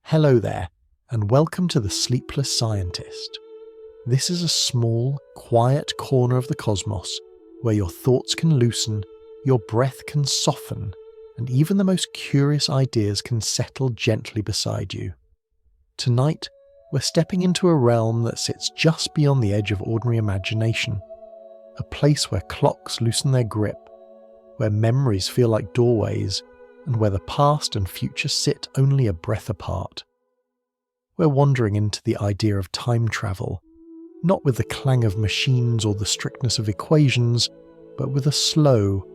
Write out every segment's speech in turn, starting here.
Hello there, and welcome to the Sleepless Scientist. This is a small, quiet corner of the cosmos where your thoughts can loosen, your breath can soften, and even the most curious ideas can settle gently beside you. Tonight, we're stepping into a realm that sits just beyond the edge of ordinary imagination, a place where clocks loosen their grip, where memories feel like doorways, and where the past and future sit only a breath apart. We're wandering into the idea of time travel, not with the clang of machines or the strictness of equations, but with a slow,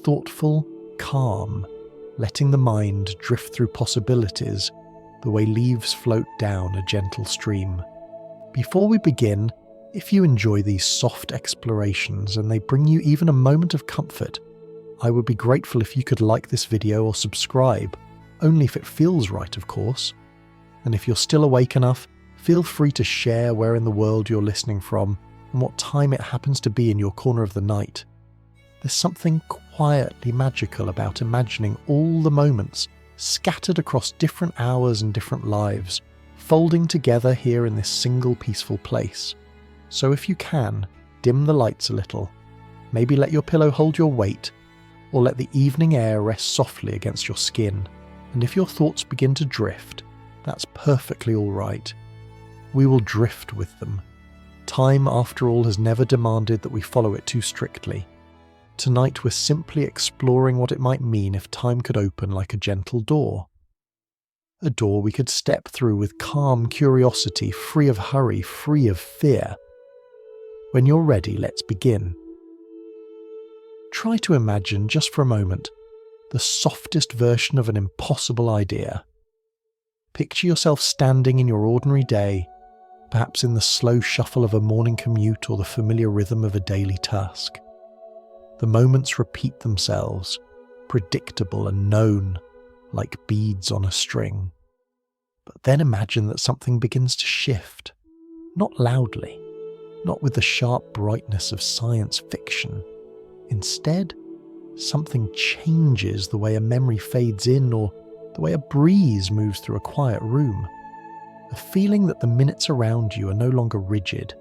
thoughtful calm, letting the mind drift through possibilities the way leaves float down a gentle stream. Before we begin, if you enjoy these soft explorations and they bring you even a moment of comfort, I would be grateful if you could like this video or subscribe, only if it feels right, of course. And if you're still awake enough, feel free to share where in the world you're listening from and what time it happens to be in your corner of the night. There's something quietly magical about imagining all the moments scattered across different hours and different lives, folding together here in this single peaceful place. So if you can, dim the lights a little. Maybe let your pillow hold your weight, or let the evening air rest softly against your skin. And if your thoughts begin to drift, that's perfectly all right. We will drift with them. Time, after all, has never demanded that we follow it too strictly. Tonight we're simply exploring what it might mean if time could open like a gentle door. A door we could step through with calm curiosity, free of hurry, free of fear. When you're ready, let's begin. Try to imagine, just for a moment, the softest version of an impossible idea. Picture yourself standing in your ordinary day, perhaps in the slow shuffle of a morning commute or the familiar rhythm of a daily task. The moments repeat themselves, predictable and known, like beads on a string. But then imagine that something begins to shift, not loudly, not with the sharp brightness of science fiction. Instead, something changes the way a memory fades in or the way a breeze moves through a quiet room. A feeling that the minutes around you are no longer rigid,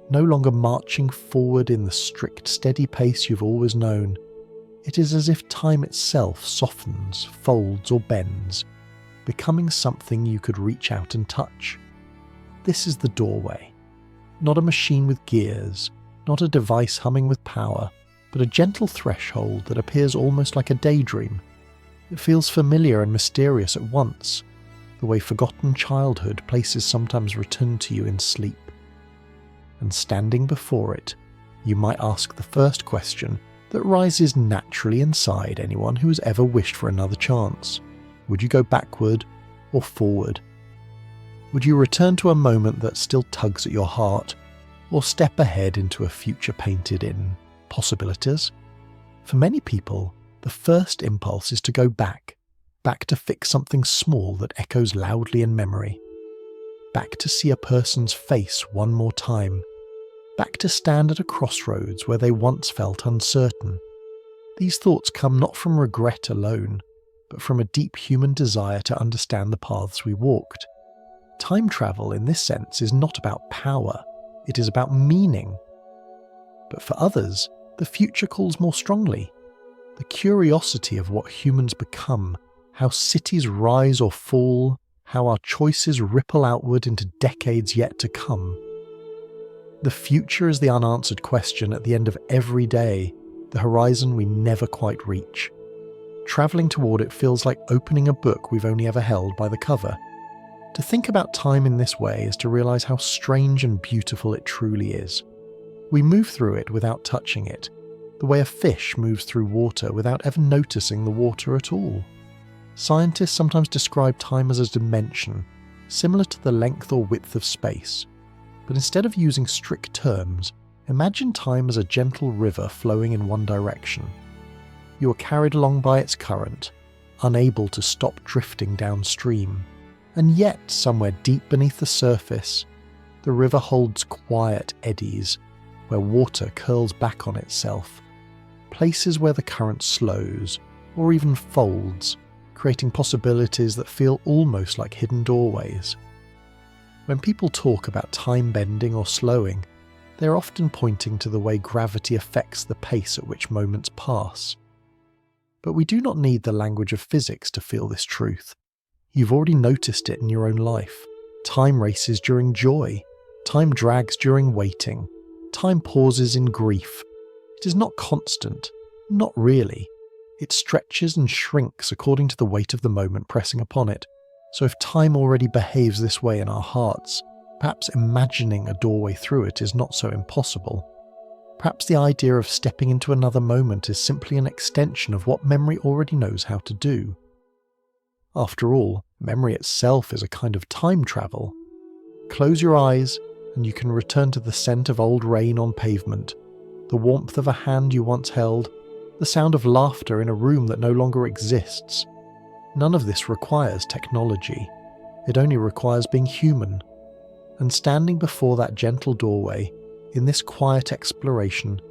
no longer marching forward in the strict, steady pace you've always known. It is as if time itself softens, folds or bends, becoming something you could reach out and touch. This is the doorway. Not a machine with gears, not a device humming with power, but a gentle threshold that appears almost like a daydream. It feels familiar and mysterious at once, the way forgotten childhood places sometimes return to you in sleep. And standing before it, you might ask the first question that rises naturally inside anyone who has ever wished for another chance. Would you go backward or forward? Would you return to a moment that still tugs at your heart, or step ahead into a future painted in possibilities? For many people, the first impulse is to go back to fix something small that echoes loudly in memory, back to see a person's face one more time, back to stand at a crossroads where they once felt uncertain. These thoughts come not from regret alone, but from a deep human desire to understand the paths we walked. Time travel, in this sense, is not about power, it is about meaning. But for others, the future calls more strongly. The curiosity of what humans become, how cities rise or fall, how our choices ripple outward into decades yet to come. The future is the unanswered question at the end of every day, the horizon we never quite reach. Travelling toward it feels like opening a book we've only ever held by the cover. To think about time in this way is to realise how strange and beautiful it truly is. We move through it without touching it, the way a fish moves through water without ever noticing the water at all. Scientists sometimes describe time as a dimension, similar to the length or width of space. But instead of using strict terms, imagine time as a gentle river flowing in one direction. You are carried along by its current, unable to stop drifting downstream. And yet, somewhere deep beneath the surface, the river holds quiet eddies, where water curls back on itself, places where the current slows, or even folds, creating possibilities that feel almost like hidden doorways. When people talk about time bending or slowing, they're often pointing to the way gravity affects the pace at which moments pass. But we do not need the language of physics to feel this truth. You've already noticed it in your own life. Time races during joy. Time drags during waiting. Time pauses in grief. It is not constant. Not really. It stretches and shrinks according to the weight of the moment pressing upon it. So if time already behaves this way in our hearts, perhaps imagining a doorway through it is not so impossible. Perhaps the idea of stepping into another moment is simply an extension of what memory already knows how to do. After all, memory itself is a kind of time travel. Close your eyes and you can return to the scent of old rain on pavement, the warmth of a hand you once held, the sound of laughter in a room that no longer exists. None of this requires technology. It only requires being human. And standing before that gentle doorway, in this quiet exploration,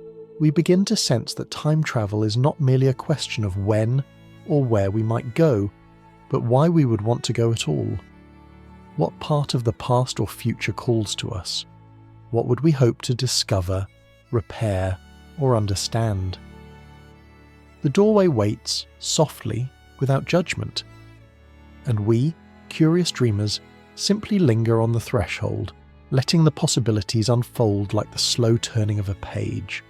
we begin to sense that time travel is not merely a question of when or where we might go, but why we would want to go at all. What part of the past or future calls to us? What would we hope to discover, repair, or understand? The doorway waits, softly, without judgment. And we, curious dreamers, simply linger on the threshold, letting the possibilities unfold like the slow turning of a page.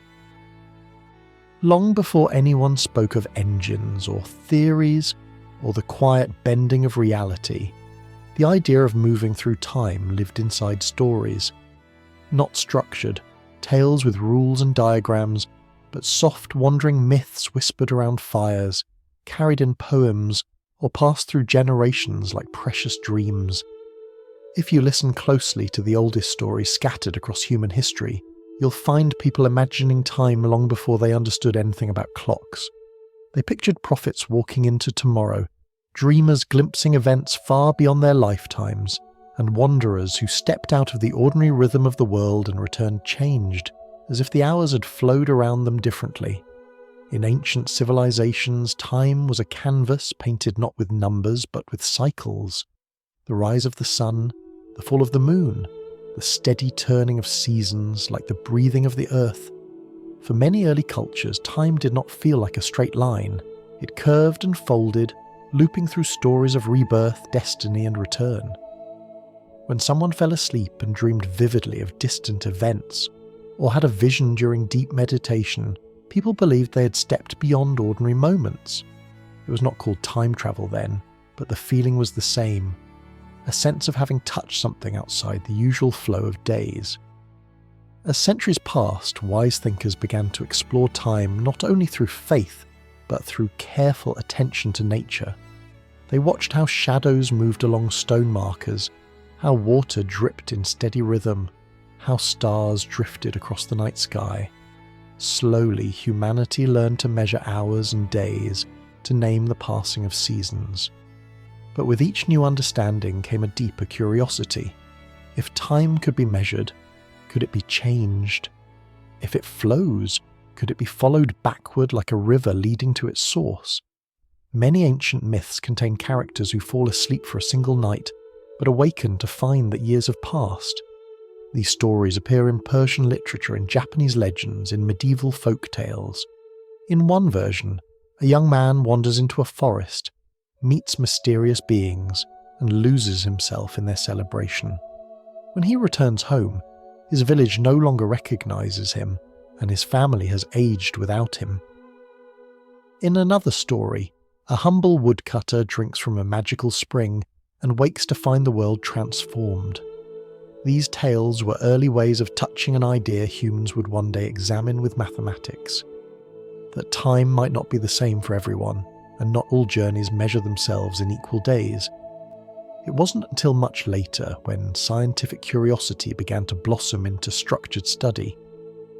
Long before anyone spoke of engines or theories or the quiet bending of reality, the idea of moving through time lived inside stories. Not structured, tales with rules and diagrams, but soft wandering myths whispered around fires, carried in poems, or passed through generations like precious dreams. If you listen closely to the oldest stories scattered across human history, you'll find people imagining time long before they understood anything about clocks. They pictured prophets walking into tomorrow, dreamers glimpsing events far beyond their lifetimes, and wanderers who stepped out of the ordinary rhythm of the world and returned changed, as if the hours had flowed around them differently. In ancient civilizations, time was a canvas painted not with numbers but with cycles. The rise of the sun, the fall of the moon, the steady turning of seasons like the breathing of the earth. For many early cultures, time did not feel like a straight line. It curved and folded, looping through stories of rebirth, destiny, and return. When someone fell asleep and dreamed vividly of distant events, or had a vision during deep meditation, people believed they had stepped beyond ordinary moments. It was not called time travel then, but the feeling was the same. A sense of having touched something outside the usual flow of days. As centuries passed, wise thinkers began to explore time not only through faith, but through careful attention to nature. They watched how shadows moved along stone markers, how water dripped in steady rhythm, how stars drifted across the night sky. Slowly, humanity learned to measure hours and days, to name the passing of seasons. But with each new understanding came a deeper curiosity. If time could be measured, could it be changed? If it flows, could it be followed backward like a river leading to its source? Many ancient myths contain characters who fall asleep for a single night, but awaken to find that years have passed. These stories appear in Persian literature, in Japanese legends, in medieval folk tales. In one version, a young man wanders into a forest, meets mysterious beings, and loses himself in their celebration. When he returns home, his village no longer recognizes him, and his family has aged without him. In another story, a humble woodcutter drinks from a magical spring and wakes to find the world transformed. These tales were early ways of touching an idea humans would one day examine with mathematics. That time might not be the same for everyone, and not all journeys measure themselves in equal days. It wasn't until much later, when scientific curiosity began to blossom into structured study,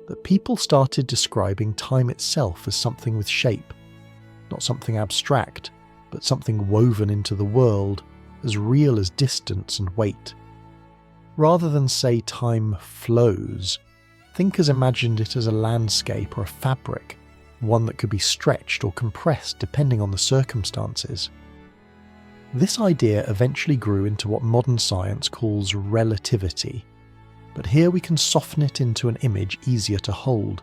that people started describing time itself as something with shape, not something abstract, but something woven into the world, as real as distance and weight. Rather than say time flows, thinkers imagined it as a landscape or a fabric, one that could be stretched or compressed depending on the circumstances. This idea eventually grew into what modern science calls relativity, but here we can soften it into an image easier to hold.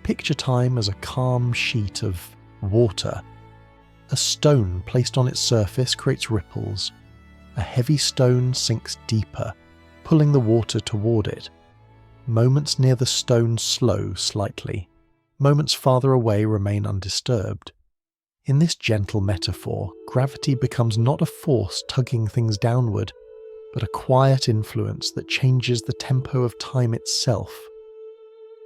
Picture time as a calm sheet of water. A stone placed on its surface creates ripples. A heavy stone sinks deeper, pulling the water toward it. Moments near the stone slow slightly. Moments farther away remain undisturbed. In this gentle metaphor, gravity becomes not a force tugging things downward, but a quiet influence that changes the tempo of time itself.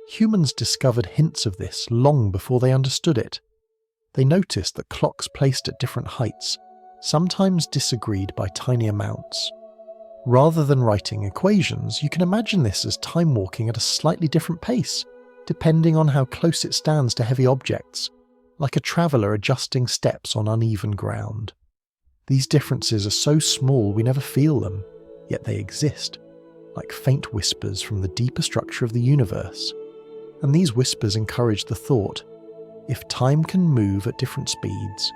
Humans discovered hints of this long before they understood it. They noticed that clocks placed at different heights sometimes disagreed by tiny amounts. Rather than writing equations, you can imagine this as time walking at a slightly different pace, depending on how close it stands to heavy objects, like a traveller adjusting steps on uneven ground. These differences are so small we never feel them, yet they exist, like faint whispers from the deeper structure of the universe. And these whispers encourage the thought, if time can move at different speeds,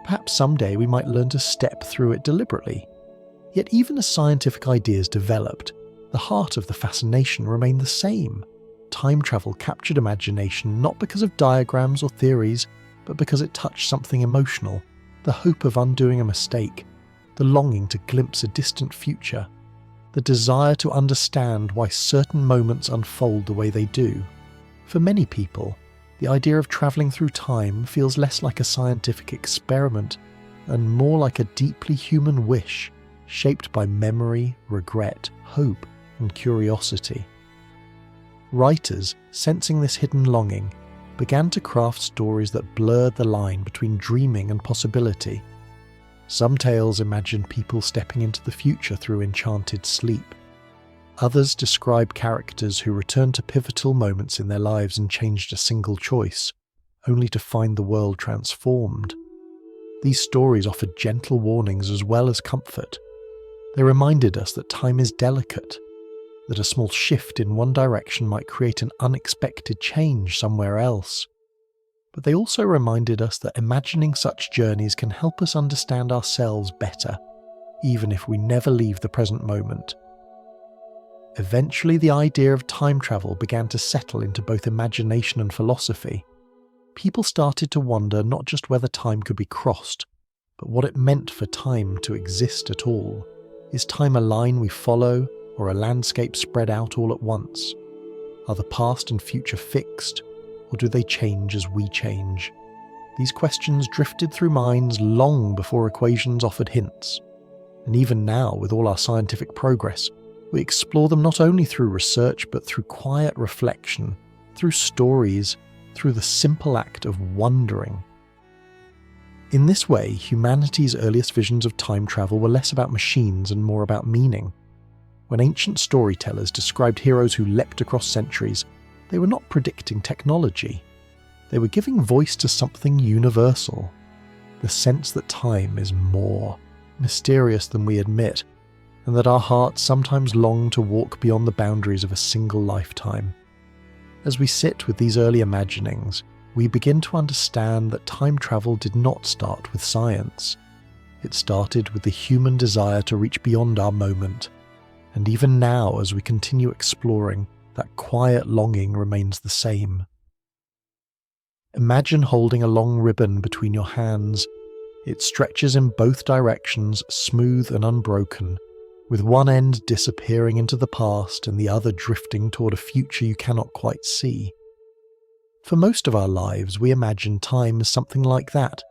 perhaps someday we might learn to step through it deliberately. Yet even as scientific ideas developed, the heart of the fascination remained the same. Time travel captured imagination not because of diagrams or theories, but because it touched something emotional, the hope of undoing a mistake, the longing to glimpse a distant future, the desire to understand why certain moments unfold the way they do. For many people, the idea of travelling through time feels less like a scientific experiment and more like a deeply human wish, shaped by memory, regret, hope, and curiosity. Writers, sensing this hidden longing, began to craft stories that blurred the line between dreaming and possibility. Some tales imagined people stepping into the future through enchanted sleep. Others describe characters who returned to pivotal moments in their lives and changed a single choice, only to find the world transformed. These stories offered gentle warnings as well as comfort. They reminded us that time is delicate, that a small shift in one direction might create an unexpected change somewhere else. But they also reminded us that imagining such journeys can help us understand ourselves better, even if we never leave the present moment. Eventually, the idea of time travel began to settle into both imagination and philosophy. People started to wonder not just whether time could be crossed, but what it meant for time to exist at all. Is time a line we follow, or a landscape spread out all at once? Are the past and future fixed, or do they change as we change? These questions drifted through minds long before equations offered hints. And even now, with all our scientific progress, we explore them not only through research, but through quiet reflection, through stories, through the simple act of wondering. In this way, humanity's earliest visions of time travel were less about machines and more about meaning. When ancient storytellers described heroes who leapt across centuries, they were not predicting technology. They were giving voice to something universal, the sense that time is more mysterious than we admit, and that our hearts sometimes long to walk beyond the boundaries of a single lifetime. As we sit with these early imaginings, we begin to understand that time travel did not start with science. It started with the human desire to reach beyond our moment. And even now, as we continue exploring, that quiet longing remains the same. Imagine holding a long ribbon between your hands. It stretches in both directions, smooth and unbroken, with one end disappearing into the past and the other drifting toward a future you cannot quite see. For most of our lives, we imagine time as something like that,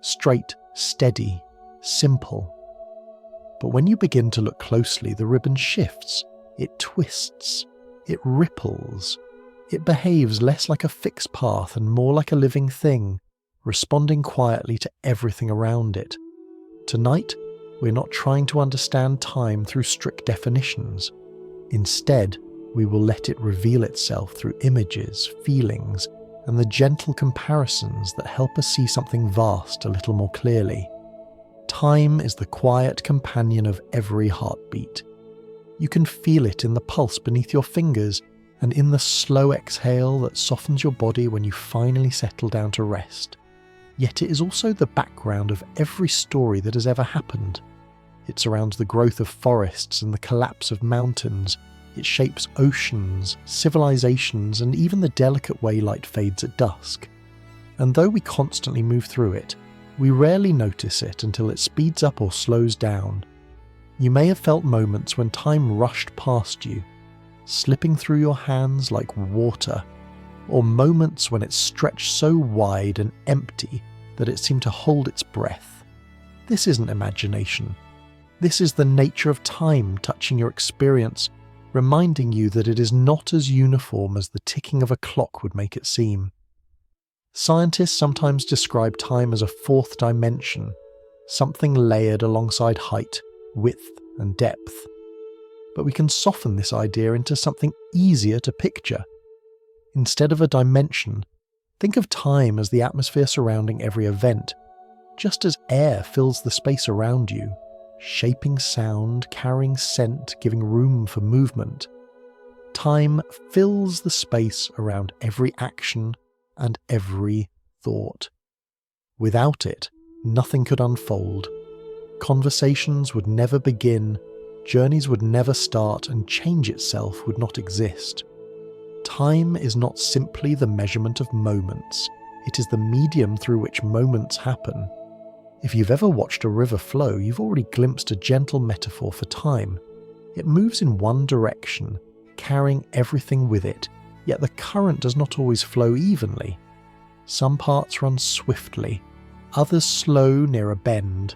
straight, steady, simple. But when you begin to look closely, the ribbon shifts, it twists, it ripples. It behaves less like a fixed path and more like a living thing, responding quietly to everything around it. Tonight, we're not trying to understand time through strict definitions. Instead, we will let it reveal itself through images, feelings, and the gentle comparisons that help us see something vast a little more clearly. Time is the quiet companion of every heartbeat. You can feel it in the pulse beneath your fingers and in the slow exhale that softens your body when you finally settle down to rest. Yet it is also the background of every story that has ever happened. It surrounds the growth of forests and the collapse of mountains. It shapes oceans, civilizations, and even the delicate way light fades at dusk. And though we constantly move through it, we rarely notice it until it speeds up or slows down. You may have felt moments when time rushed past you, slipping through your hands like water, or moments when it stretched so wide and empty that it seemed to hold its breath. This isn't imagination. This is the nature of time touching your experience, reminding you that it is not as uniform as the ticking of a clock would make it seem. Scientists sometimes describe time as a fourth dimension, something layered alongside height, width, and depth. But we can soften this idea into something easier to picture. Instead of a dimension, think of time as the atmosphere surrounding every event, just as air fills the space around you, shaping sound, carrying scent, giving room for movement. Time fills the space around every action and every thought. Without it, nothing could unfold. Conversations would never begin, journeys would never start, and change itself would not exist. Time is not simply the measurement of moments, it is the medium through which moments happen. If you've ever watched a river flow, you've already glimpsed a gentle metaphor for time. It moves in one direction, carrying everything with it, yet the current does not always flow evenly. Some parts run swiftly, others slow near a bend,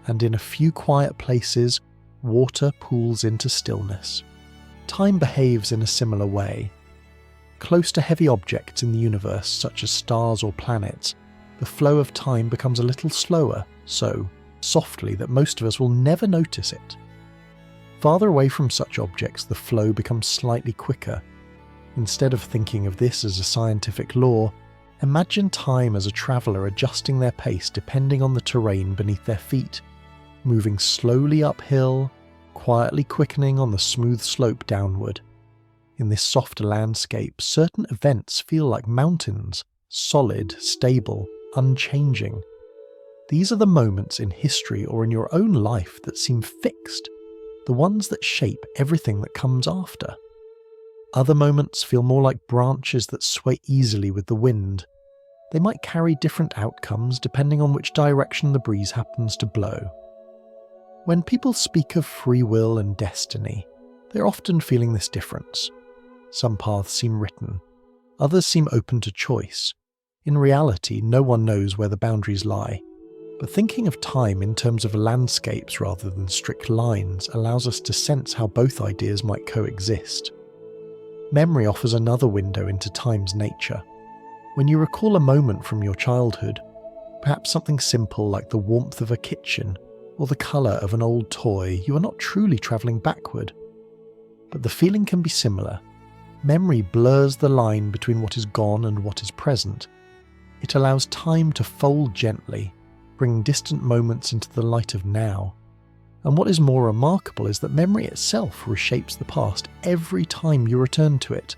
and in a few quiet places, water pools into stillness. Time behaves in a similar way. Close to heavy objects in the universe, such as stars or planets, the flow of time becomes a little slower, so softly that most of us will never notice it. Farther away from such objects, the flow becomes slightly quicker. Instead of thinking of this as a scientific law, imagine time as a traveller adjusting their pace depending on the terrain beneath their feet, moving slowly uphill, quietly quickening on the smooth slope downward. In this softer landscape, certain events feel like mountains, solid, stable, unchanging. These are the moments in history or in your own life that seem fixed, the ones that shape everything that comes after. Other moments feel more like branches that sway easily with the wind. They might carry different outcomes depending on which direction the breeze happens to blow. When people speak of free will and destiny, they're often feeling this difference. Some paths seem written, others seem open to choice. In reality, no one knows where the boundaries lie. But thinking of time in terms of landscapes rather than strict lines allows us to sense how both ideas might coexist. Memory offers another window into time's nature. When you recall a moment from your childhood, perhaps something simple like the warmth of a kitchen or the colour of an old toy, you are not truly travelling backward. But the feeling can be similar. Memory blurs the line between what is gone and what is present. It allows time to fold gently, bringing distant moments into the light of now. And what is more remarkable is that memory itself reshapes the past every time you return to it.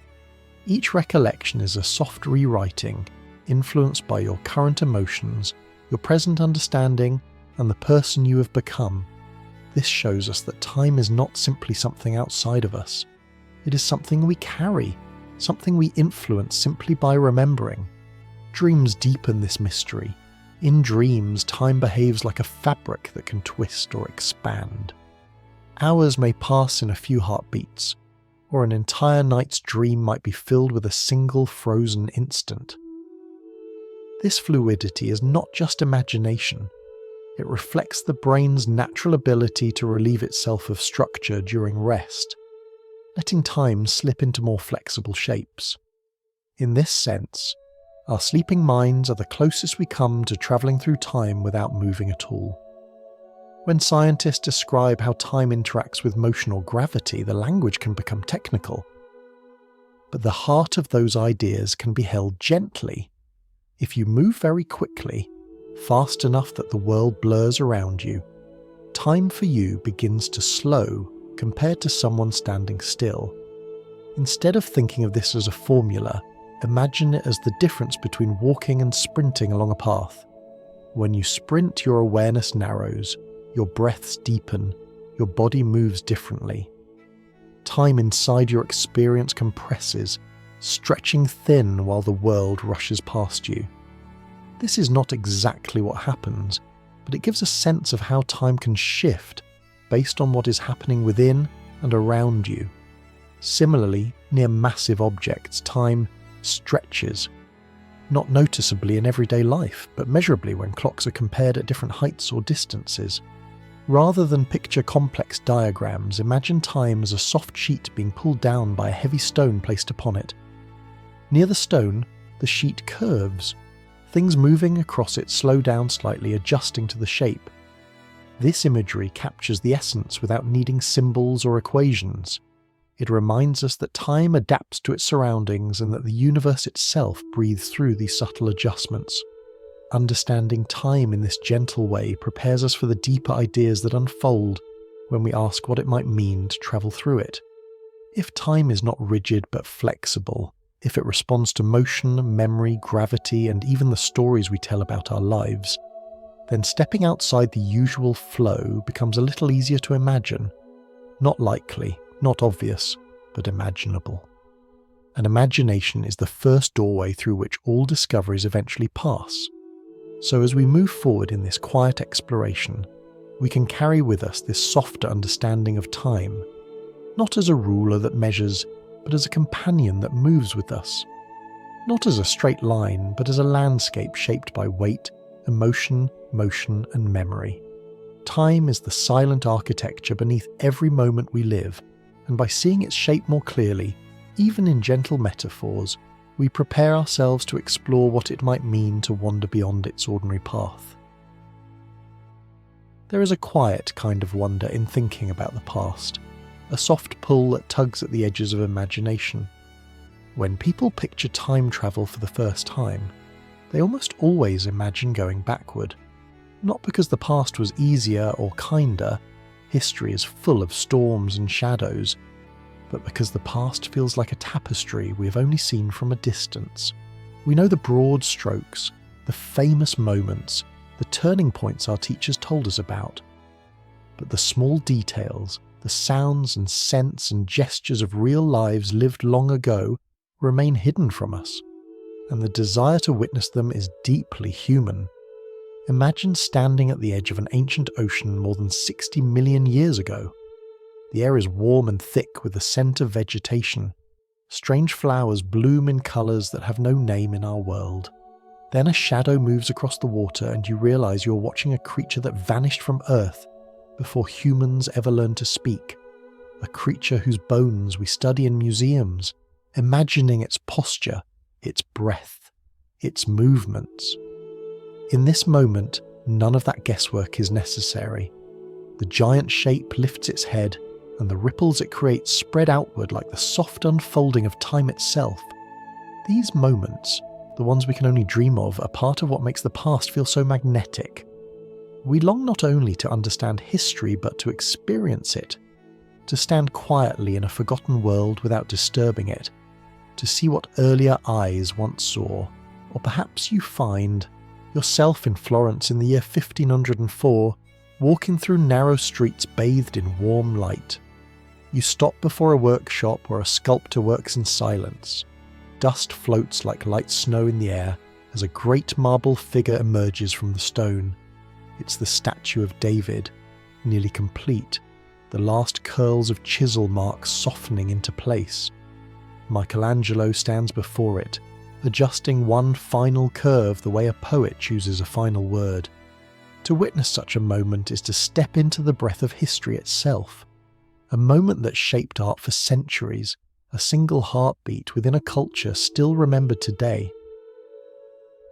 Each recollection is a soft rewriting, influenced by your current emotions, your present understanding, and the person you have become. This shows us that time is not simply something outside of us. It is something we carry, something we influence simply by remembering. Dreams deepen this mystery. In dreams, time behaves like a fabric that can twist or expand. Hours may pass in a few heartbeats, or an entire night's dream might be filled with a single frozen instant. This fluidity is not just imagination. It reflects the brain's natural ability to relieve itself of structure during rest, letting time slip into more flexible shapes. In this sense, our sleeping minds are the closest we come to travelling through time without moving at all. When scientists describe how time interacts with motion or gravity, the language can become technical. But the heart of those ideas can be held gently. If you move very quickly, fast enough that the world blurs around you, time for you begins to slow compared to someone standing still. Instead of thinking of this as a formula, imagine it as the difference between walking and sprinting along a path. When you sprint, your awareness narrows, your breaths deepen, your body moves differently. Time inside your experience compresses, stretching thin while the world rushes past you. This is not exactly what happens, but it gives a sense of how time can shift based on what is happening within and around you. Similarly, near massive objects, time stretches, not noticeably in everyday life, but measurably when clocks are compared at different heights or distances. Rather than picture complex diagrams, imagine time as a soft sheet being pulled down by a heavy stone placed upon it. Near the stone, the sheet curves. Things moving across it slow down slightly, adjusting to the shape. This imagery captures the essence without needing symbols or equations. It reminds us that time adapts to its surroundings and that the universe itself breathes through these subtle adjustments. Understanding time in this gentle way prepares us for the deeper ideas that unfold when we ask what it might mean to travel through it. If time is not rigid but flexible, if it responds to motion, memory, gravity, and even the stories we tell about our lives, then stepping outside the usual flow becomes a little easier to imagine. Not likely, not obvious, but imaginable. And imagination is the first doorway through which all discoveries eventually pass. So as we move forward in this quiet exploration, we can carry with us this softer understanding of time, not as a ruler that measures, but as a companion that moves with us. Not as a straight line, but as a landscape shaped by weight, emotion, motion, and memory. Time is the silent architecture beneath every moment we live, and by seeing its shape more clearly, even in gentle metaphors, we prepare ourselves to explore what it might mean to wander beyond its ordinary path. There is a quiet kind of wonder in thinking about the past, a soft pull that tugs at the edges of imagination. When people picture time travel for the first time, they almost always imagine going backward. Not because the past was easier or kinder, history is full of storms and shadows, but because the past feels like a tapestry we have only seen from a distance. We know the broad strokes, the famous moments, the turning points our teachers told us about. But the small details, the sounds and scents and gestures of real lives lived long ago remain hidden from us, and the desire to witness them is deeply human. Imagine standing at the edge of an ancient ocean more than 60 million years ago. The air is warm and thick with the scent of vegetation. Strange flowers bloom in colours that have no name in our world. Then a shadow moves across the water and you realise you're watching a creature that vanished from Earth before humans ever learned to speak. A creature whose bones we study in museums, imagining its posture, its breath, its movements. In this moment, none of that guesswork is necessary. The giant shape lifts its head, and the ripples it creates spread outward like the soft unfolding of time itself. These moments, the ones we can only dream of, are part of what makes the past feel so magnetic. We long not only to understand history, but to experience it, to stand quietly in a forgotten world without disturbing it, to see what earlier eyes once saw, or perhaps you find yourself in Florence in the year 1504, walking through narrow streets bathed in warm light. You stop before a workshop where a sculptor works in silence. Dust floats like light snow in the air as a great marble figure emerges from the stone. It's the statue of David, nearly complete, the last curls of chisel marks softening into place. Michelangelo stands before it, adjusting one final curve the way a poet chooses a final word. To witness such a moment is to step into the breath of history itself, a moment that shaped art for centuries, a single heartbeat within a culture still remembered today.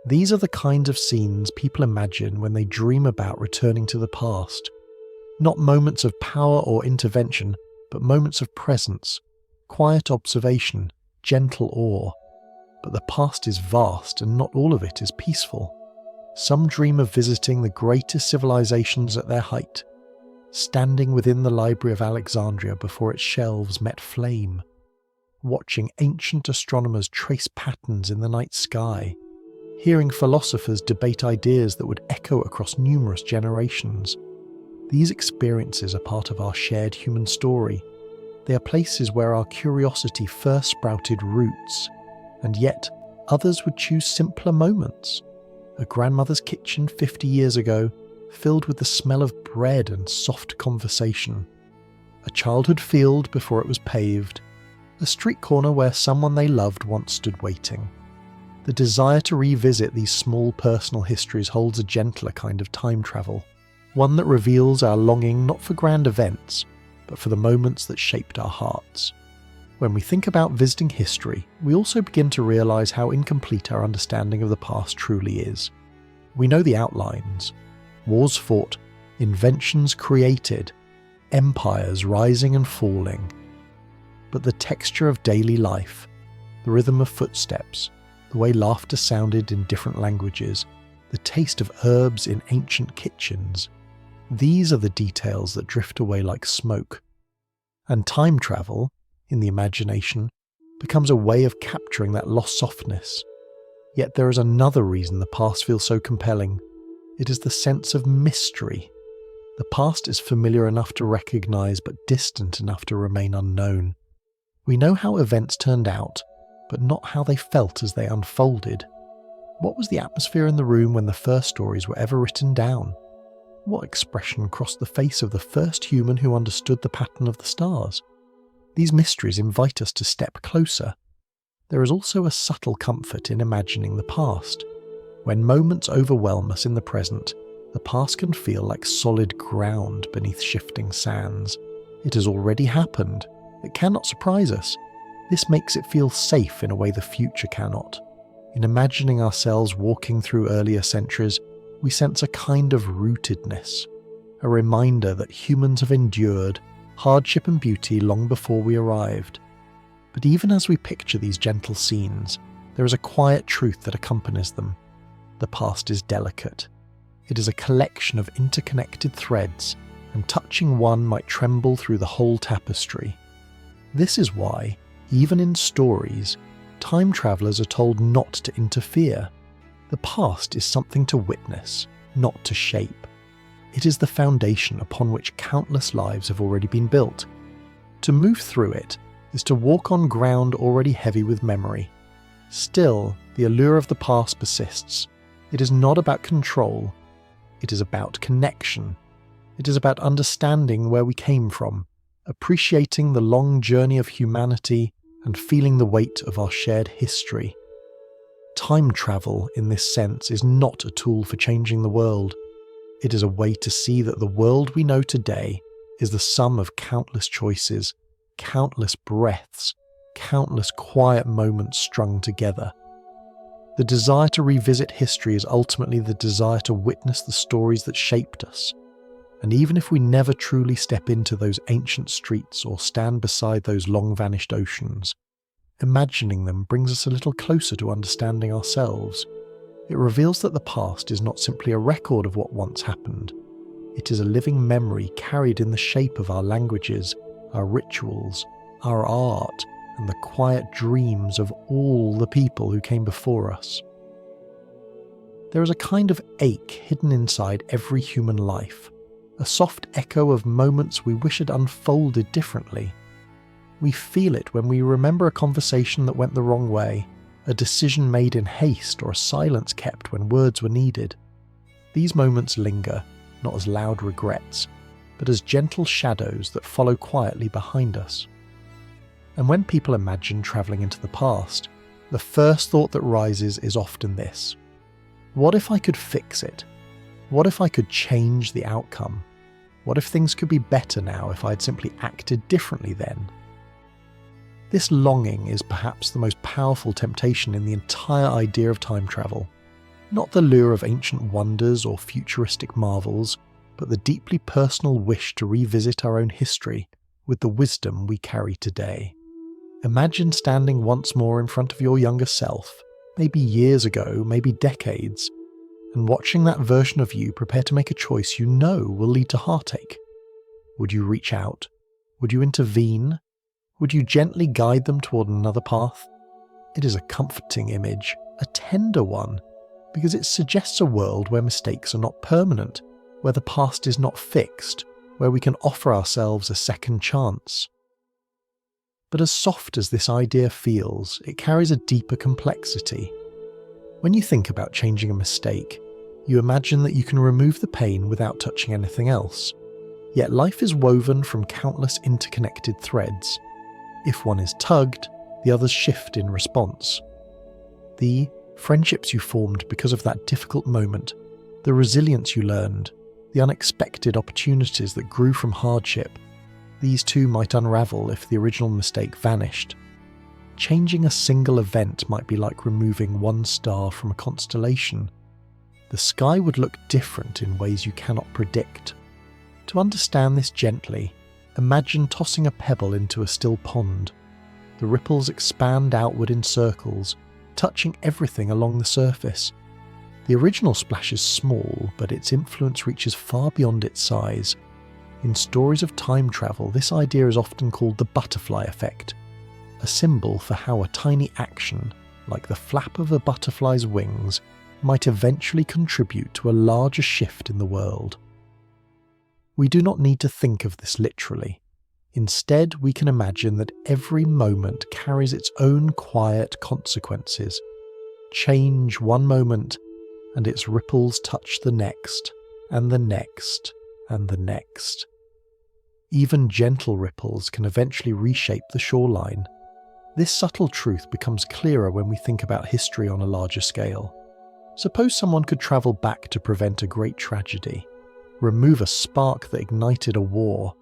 These are the kinds of scenes people imagine when they dream about returning to the past. Not moments of power or intervention, but moments of presence, quiet observation, gentle awe. But the past is vast and not all of it is peaceful. Some dream of visiting the greatest civilizations at their height, standing within the Library of Alexandria before its shelves met flame, watching ancient astronomers trace patterns in the night sky, hearing philosophers debate ideas that would echo across numerous generations. These experiences are part of our shared human story. They are places where our curiosity first sprouted roots, and yet others would choose simpler moments. A grandmother's kitchen 50 years ago, filled with the smell of bread and soft conversation. A childhood field before it was paved. A street corner where someone they loved once stood waiting. The desire to revisit these small personal histories holds a gentler kind of time travel, one that reveals our longing not for grand events, but for the moments that shaped our hearts. When we think about visiting history, we also begin to realise how incomplete our understanding of the past truly is. We know the outlines: wars fought, inventions created, empires rising and falling. But the texture of daily life, the rhythm of footsteps, the way laughter sounded in different languages, the taste of herbs in ancient kitchens, these are the details that drift away like smoke. And time travel, in the imagination, becomes a way of capturing that lost softness. Yet there is another reason the past feels so compelling. It is the sense of mystery. The past is familiar enough to recognise, but distant enough to remain unknown. We know how events turned out, but not how they felt as they unfolded. What was the atmosphere in the room when the first stories were ever written down? What expression crossed the face of the first human who understood the pattern of the stars? These mysteries invite us to step closer. There is also a subtle comfort in imagining the past. When moments overwhelm us in the present, the past can feel like solid ground beneath shifting sands. It has already happened. It cannot surprise us. This makes it feel safe in a way the future cannot. In imagining ourselves walking through earlier centuries, we sense a kind of rootedness, a reminder that humans have endured hardship and beauty long before we arrived. But even as we picture these gentle scenes, there is a quiet truth that accompanies them. The past is delicate. It is a collection of interconnected threads, and touching one might tremble through the whole tapestry. This is why, even in stories, time travellers are told not to interfere. The past is something to witness, not to shape. It is the foundation upon which countless lives have already been built. To move through it is to walk on ground already heavy with memory. Still, the allure of the past persists. It is not about control. It is about connection. It is about understanding where we came from, appreciating the long journey of humanity, and feeling the weight of our shared history. Time travel, in this sense, is not a tool for changing the world. It is a way to see that the world we know today is the sum of countless choices, countless breaths, countless quiet moments strung together. The desire to revisit history is ultimately the desire to witness the stories that shaped us. And even if we never truly step into those ancient streets or stand beside those long-vanished oceans, imagining them brings us a little closer to understanding ourselves. It reveals that the past is not simply a record of what once happened. It is a living memory carried in the shape of our languages, our rituals, our art, and the quiet dreams of all the people who came before us. There is a kind of ache hidden inside every human life, a soft echo of moments we wish had unfolded differently. We feel it when we remember a conversation that went the wrong way, a decision made in haste, or a silence kept when words were needed. These moments linger, not as loud regrets, but as gentle shadows that follow quietly behind us. And when people imagine travelling into the past, the first thought that rises is often this: what if I could fix it? What if I could change the outcome? What if things could be better now if I had simply acted differently then? This longing is perhaps the most powerful temptation in the entire idea of time travel. Not the lure of ancient wonders or futuristic marvels, but the deeply personal wish to revisit our own history with the wisdom we carry today. Imagine standing once more in front of your younger self, maybe years ago, maybe decades, and watching that version of you prepare to make a choice you know will lead to heartache. Would you reach out? Would you intervene? Would you gently guide them toward another path? It is a comforting image, a tender one, because it suggests a world where mistakes are not permanent, where the past is not fixed, where we can offer ourselves a second chance. But as soft as this idea feels, it carries a deeper complexity. When you think about changing a mistake, you imagine that you can remove the pain without touching anything else. Yet life is woven from countless interconnected threads. If one is tugged, the others shift in response. The friendships you formed because of that difficult moment, the resilience you learned, the unexpected opportunities that grew from hardship, these too might unravel if the original mistake vanished. Changing a single event might be like removing one star from a constellation. The sky would look different in ways you cannot predict. To understand this gently, imagine tossing a pebble into a still pond. The ripples expand outward in circles, touching everything along the surface. The original splash is small, but its influence reaches far beyond its size. In stories of time travel, this idea is often called the butterfly effect, a symbol for how a tiny action, like the flap of a butterfly's wings, might eventually contribute to a larger shift in the world. We do not need to think of this literally. Instead, we can imagine that every moment carries its own quiet consequences. Change one moment, and its ripples touch the next, and the next, and the next. Even gentle ripples can eventually reshape the shoreline. This subtle truth becomes clearer when we think about history on a larger scale. Suppose someone could travel back to prevent a great tragedy, remove a spark that ignited a war,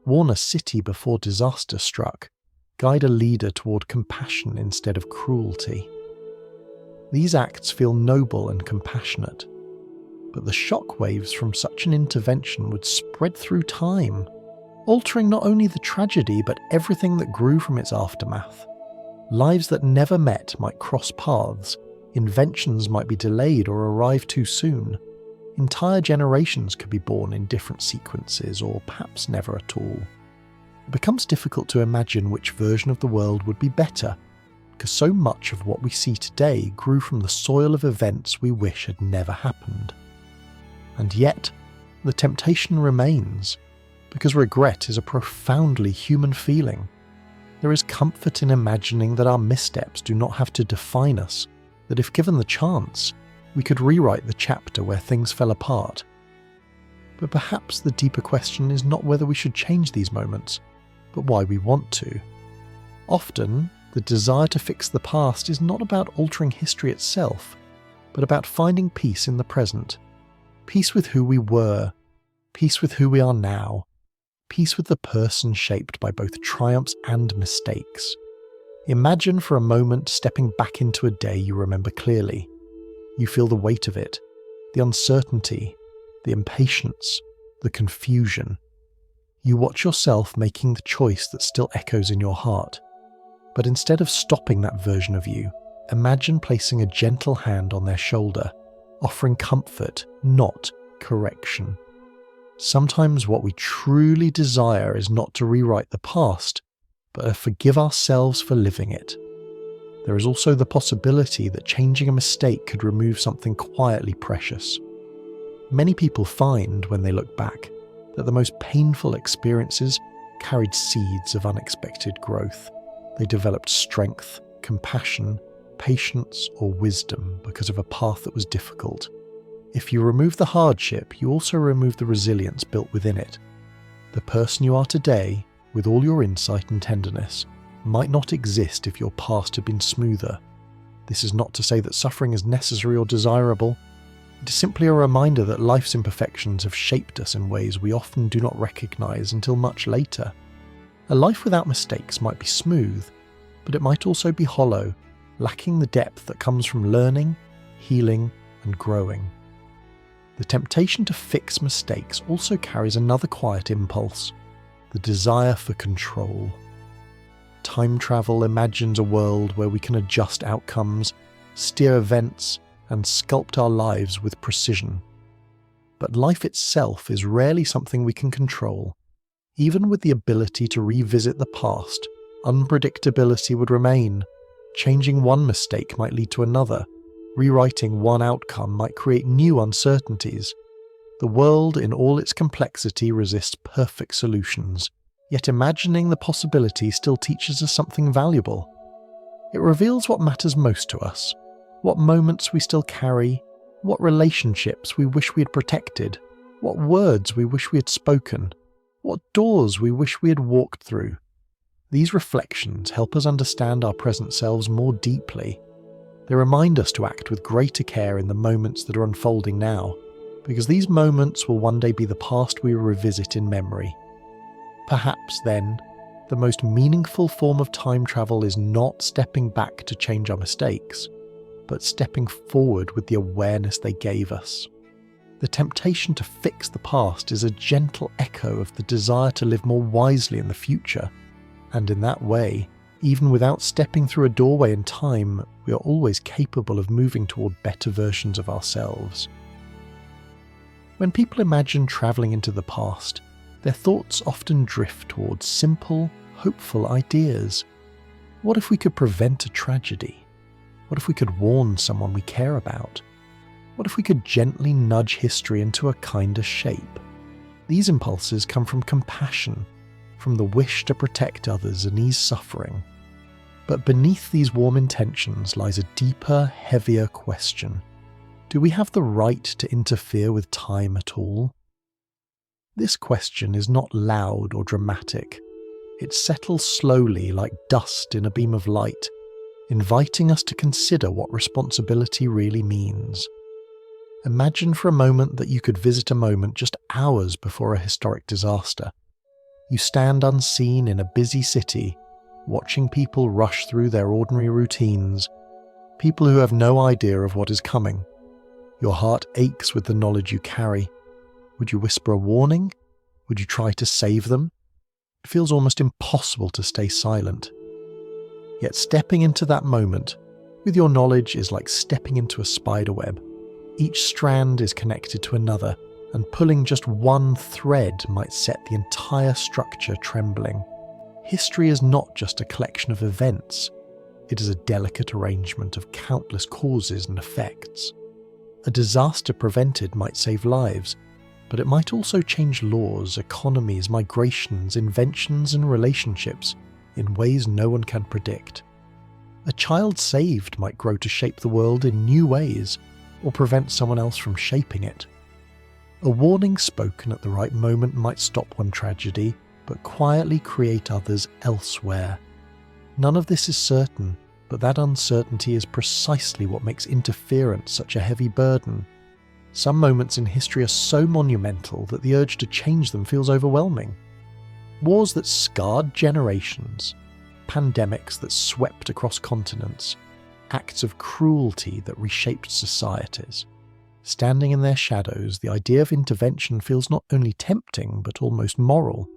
warn a city before disaster struck, guide a leader toward compassion instead of cruelty. These acts feel noble and compassionate, but the shockwaves from such an intervention would spread through time, altering not only the tragedy but everything that grew from its aftermath. Lives that never met might cross paths, inventions might be delayed or arrive too soon. Entire generations could be born in different sequences, or perhaps never at all. It becomes difficult to imagine which version of the world would be better, because so much of what we see today grew from the soil of events we wish had never happened. And yet, the temptation remains, because regret is a profoundly human feeling. There is comfort in imagining that our missteps do not have to define us, that if given the chance, we could rewrite the chapter where things fell apart. But perhaps the deeper question is not whether we should change these moments, but why we want to. Often, the desire to fix the past is not about altering history itself, but about finding peace in the present. Peace with who we were, peace with who we are now, peace with the person shaped by both triumphs and mistakes. Imagine for a moment stepping back into a day you remember clearly. You feel the weight of it, the uncertainty, the impatience, the confusion. You watch yourself making the choice that still echoes in your heart. But instead of stopping that version of you, imagine placing a gentle hand on their shoulder, offering comfort, not correction. Sometimes what we truly desire is not to rewrite the past, but to forgive ourselves for living it. There is also the possibility that changing a mistake could remove something quietly precious. Many people find, when they look back, that the most painful experiences carried seeds of unexpected growth. They developed strength, compassion, patience, or wisdom because of a path that was difficult. If you remove the hardship, you also remove the resilience built within it. The person you are today, with all your insight and tenderness, might not exist if your past had been smoother. This is not to say that suffering is necessary or desirable. It is simply a reminder that life's imperfections have shaped us in ways we often do not recognize until much later. A life without mistakes might be smooth, but it might also be hollow, lacking the depth that comes from learning, healing, and growing. The temptation to fix mistakes also carries another quiet impulse, the desire for control. Time travel imagines a world where we can adjust outcomes, steer events, and sculpt our lives with precision. But life itself is rarely something we can control. Even with the ability to revisit the past, unpredictability would remain. Changing one mistake might lead to another, Rewriting one outcome might create new uncertainties. The world in all its complexity resists perfect solutions, yet imagining the possibility still teaches us something valuable. It reveals what matters most to us, what moments we still carry, what relationships we wish we had protected, what words we wish we had spoken, what doors we wish we had walked through. These reflections help us understand our present selves more deeply. They remind us to act with greater care in the moments that are unfolding now, because these moments will one day be the past we revisit in memory. Perhaps, then, the most meaningful form of time travel is not stepping back to change our mistakes, but stepping forward with the awareness they gave us. The temptation to fix the past is a gentle echo of the desire to live more wisely in the future, and in that way, even without stepping through a doorway in time, we are always capable of moving toward better versions of ourselves. When people imagine travelling into the past, their thoughts often drift towards simple, hopeful ideas. What if we could prevent a tragedy? What if we could warn someone we care about? What if we could gently nudge history into a kinder shape? These impulses come from compassion, from the wish to protect others and ease suffering. But beneath these warm intentions lies a deeper, heavier question. Do we have the right to interfere with time at all? This question is not loud or dramatic. It settles slowly like dust in a beam of light, inviting us to consider what responsibility really means. Imagine for a moment that you could visit a moment just hours before a historic disaster. You stand unseen in a busy city, watching people rush through their ordinary routines, people who have no idea of what is coming. Your heart aches with the knowledge you carry. Would you whisper a warning? Would you try to save them? It feels almost impossible to stay silent. Yet stepping into that moment with your knowledge is like stepping into a spiderweb. Each strand is connected to another, and pulling just one thread might set the entire structure trembling. History is not just a collection of events. It is a delicate arrangement of countless causes and effects. A disaster prevented might save lives, but it might also change laws, economies, migrations, inventions, and relationships in ways no one can predict. A child saved might grow to shape the world in new ways, or prevent someone else from shaping it. A warning spoken at the right moment might stop one tragedy, but quietly create others elsewhere. None of this is certain, but that uncertainty is precisely what makes interference such a heavy burden. Some moments in history are so monumental that the urge to change them feels overwhelming. Wars that scarred generations, pandemics that swept across continents, acts of cruelty that reshaped societies. Standing in their shadows, the idea of intervention feels not only tempting but almost moral.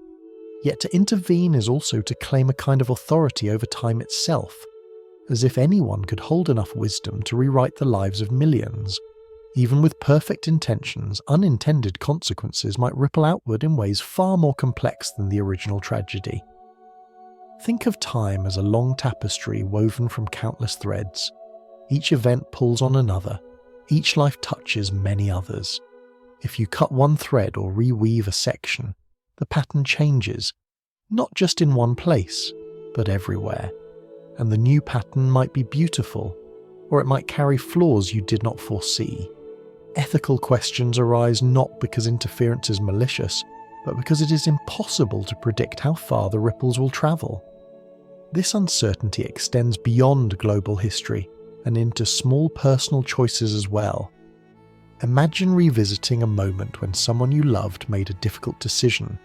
Yet to intervene is also to claim a kind of authority over time itself, as if anyone could hold enough wisdom to rewrite the lives of millions. Even with perfect intentions, unintended consequences might ripple outward in ways far more complex than the original tragedy. Think of time as a long tapestry woven from countless threads. Each event pulls on another. Each life touches many others. If you cut one thread or reweave a section, the pattern changes, not just in one place, but everywhere. And the new pattern might be beautiful, or it might carry flaws you did not foresee. Ethical questions arise not because interference is malicious, but because it is impossible to predict how far the ripples will travel. This uncertainty extends beyond global history and into small personal choices as well. Imagine revisiting a moment when someone you loved made a difficult decision.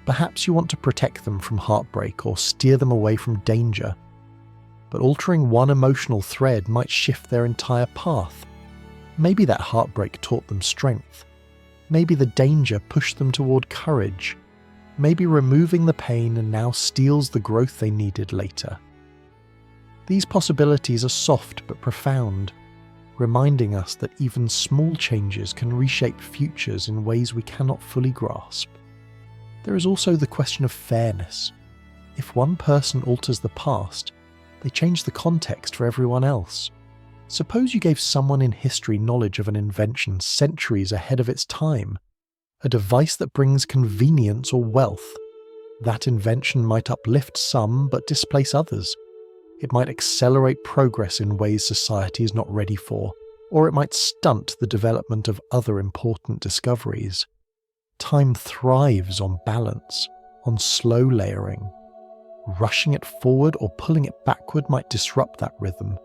Perhaps you want to protect them from heartbreak or steer them away from danger. But altering one emotional thread might shift their entire path. Maybe that heartbreak taught them strength. Maybe the danger pushed them toward courage. Maybe removing the pain and now steals the growth they needed later. These possibilities are soft but profound, reminding us that even small changes can reshape futures in ways we cannot fully grasp. There is also the question of fairness. If one person alters the past, they change the context for everyone else. Suppose you gave someone in history knowledge of an invention centuries ahead of its time, a device that brings convenience or wealth. That invention might uplift some but displace others. It might accelerate progress in ways society is not ready for, or it might stunt the development of other important discoveries. Time thrives on balance, on slow layering. Rushing it forward or pulling it backward might disrupt that rhythm.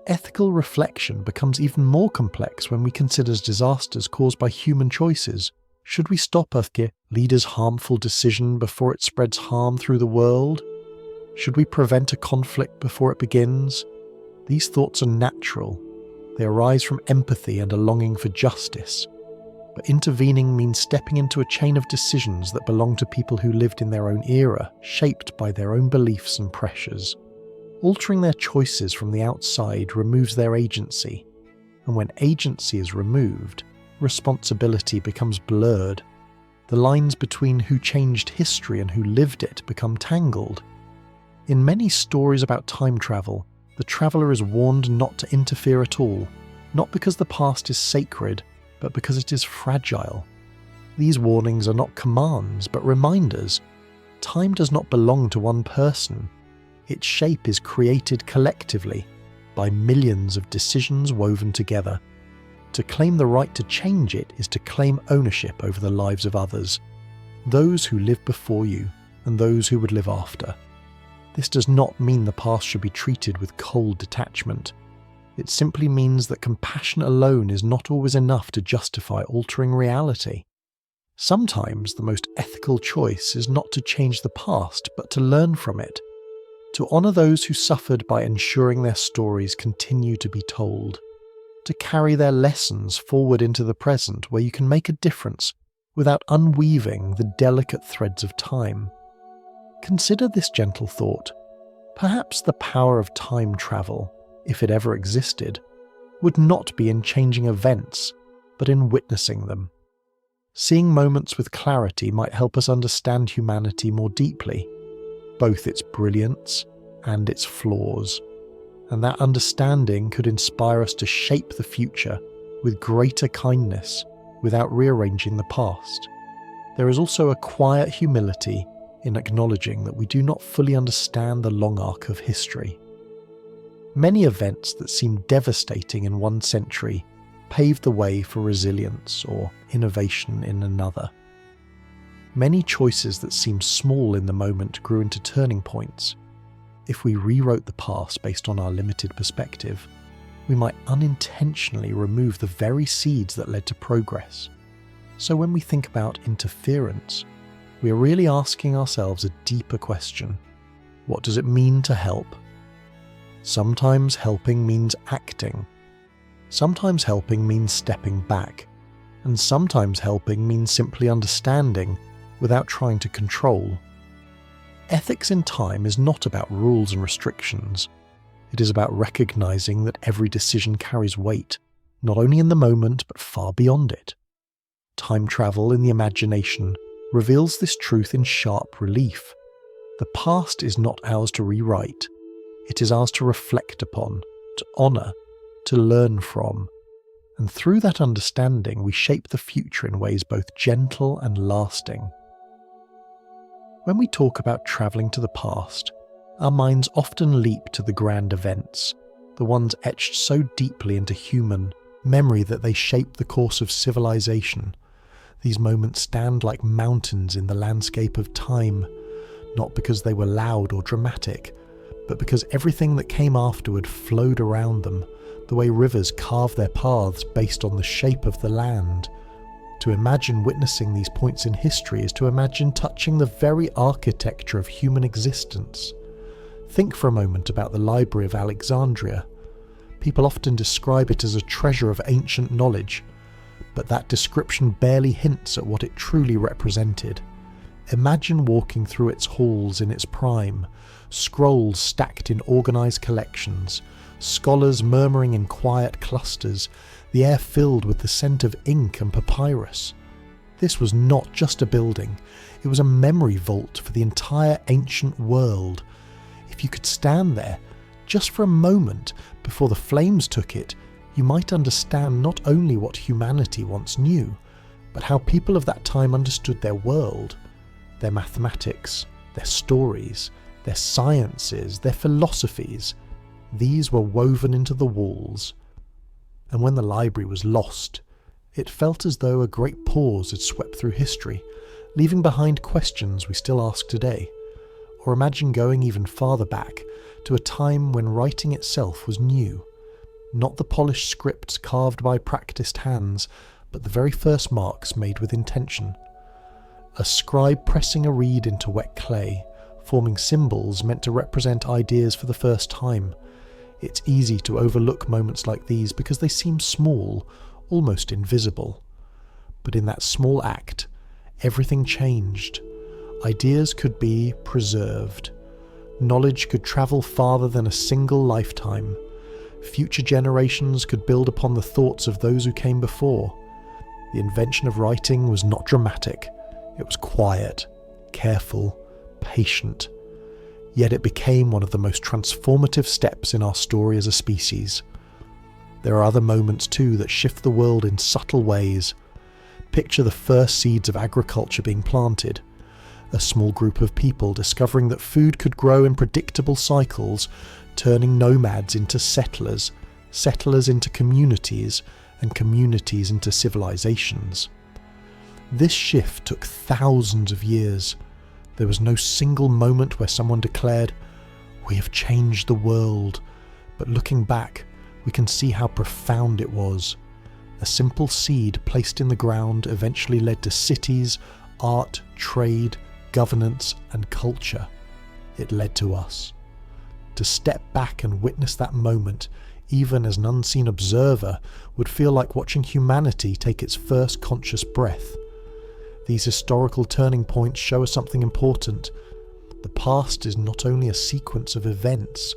Ethical reflection becomes even more complex when we consider disasters caused by human choices. Should we stop a leader's harmful decision before it spreads harm through the world? Should we prevent a conflict before it begins? These thoughts are natural. They arise from empathy and a longing for justice. But intervening means stepping into a chain of decisions that belong to people who lived in their own era, shaped by their own beliefs and pressures. Altering their choices from the outside removes their agency, and when agency is removed, responsibility becomes blurred. The lines between who changed history and who lived it become tangled. In many stories about time travel, the traveller is warned not to interfere at all, not because the past is sacred, but because it is fragile. These warnings are not commands, but reminders. Time does not belong to one person. Its shape is created collectively, by millions of decisions woven together. To claim the right to change it is to claim ownership over the lives of others, those who lived before you and those who would live after. This does not mean the past should be treated with cold detachment. It simply means that compassion alone is not always enough to justify altering reality. Sometimes the most ethical choice is not to change the past, but to learn from it, to honour those who suffered by ensuring their stories continue to be told, to carry their lessons forward into the present where you can make a difference without unweaving the delicate threads of time. Consider this gentle thought. Perhaps the power of time travel, if it ever existed, would not be in changing events, but in witnessing them. Seeing moments with clarity might help us understand humanity more deeply, both its brilliance and its flaws, and that understanding could inspire us to shape the future with greater kindness without rearranging the past. There is also a quiet humility in acknowledging that we do not fully understand the long arc of history. Many events that seem devastating in one century paved the way for resilience or innovation in another. Many choices that seemed small in the moment grew into turning points. If we rewrote the past based on our limited perspective, we might unintentionally remove the very seeds that led to progress. So when we think about interference, we are really asking ourselves a deeper question. What does it mean to help? Sometimes helping means acting. Sometimes helping means stepping back. And sometimes helping means simply understanding without trying to control. Ethics in time is not about rules and restrictions. It is about recognizing that every decision carries weight, not only in the moment but far beyond it. Time travel in the imagination reveals this truth in sharp relief. The past is not ours to rewrite. It is ours to reflect upon, to honour, to learn from. And through that understanding, we shape the future in ways both gentle and lasting. When we talk about travelling to the past, our minds often leap to the grand events, the ones etched so deeply into human memory that they shape the course of civilization. These moments stand like mountains in the landscape of time, not because they were loud or dramatic, but because everything that came afterward flowed around them, the way rivers carve their paths based on the shape of the land. To imagine witnessing these points in history is to imagine touching the very architecture of human existence. Think for a moment about the Library of Alexandria. People often describe it as a treasure of ancient knowledge, but that description barely hints at what it truly represented. Imagine walking through its halls in its prime, scrolls stacked in organised collections, scholars murmuring in quiet clusters, the air filled with the scent of ink and papyrus. This was not just a building, it was a memory vault for the entire ancient world. If you could stand there, just for a moment before the flames took it, you might understand not only what humanity once knew, but how people of that time understood their world, their mathematics, their stories, their sciences, their philosophies. These were woven into the walls. And when the library was lost, it felt as though a great pause had swept through history, leaving behind questions we still ask today. Or imagine going even farther back to a time when writing itself was new, not the polished scripts carved by practiced hands, but the very first marks made with intention. A scribe pressing a reed into wet clay, forming symbols meant to represent ideas for the first time. It's easy to overlook moments like these because they seem small, almost invisible. But in that small act, everything changed. Ideas could be preserved. Knowledge could travel farther than a single lifetime. Future generations could build upon the thoughts of those who came before. The invention of writing was not dramatic. It was quiet, careful, patient. Yet it became one of the most transformative steps in our story as a species. There are other moments too that shift the world in subtle ways. Picture the first seeds of agriculture being planted. A small group of people discovering that food could grow in predictable cycles, turning nomads into settlers, settlers into communities, and communities into civilizations. This shift took thousands of years. There was no single moment where someone declared, "We have changed the world." But looking back, we can see how profound it was. A simple seed placed in the ground eventually led to cities, art, trade, governance, and culture. It led to us. To step back and witness that moment, even as an unseen observer, would feel like watching humanity take its first conscious breath. These historical turning points show us something important. The past is not only a sequence of events,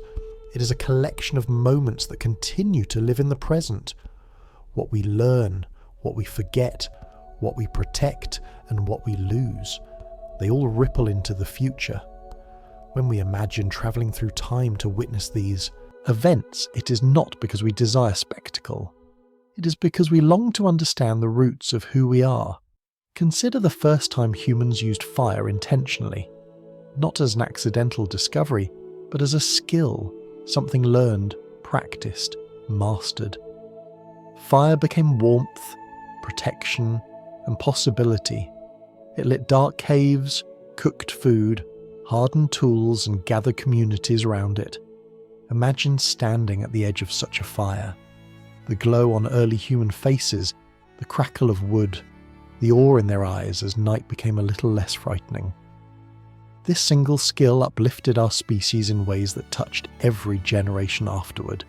it is a collection of moments that continue to live in the present. What we learn, what we forget, what we protect, and what we lose, they all ripple into the future. When we imagine travelling through time to witness these events, it is not because we desire spectacle. It is because we long to understand the roots of who we are. Consider the first time humans used fire intentionally, not as an accidental discovery, but as a skill, something learned, practiced, mastered. Fire became warmth, protection, and possibility. It lit dark caves, cooked food, hardened tools, and gathered communities around it. Imagine standing at the edge of such a fire. The glow on early human faces, the crackle of wood, the awe in their eyes as night became a little less frightening. This single skill uplifted our species in ways that touched every generation afterward.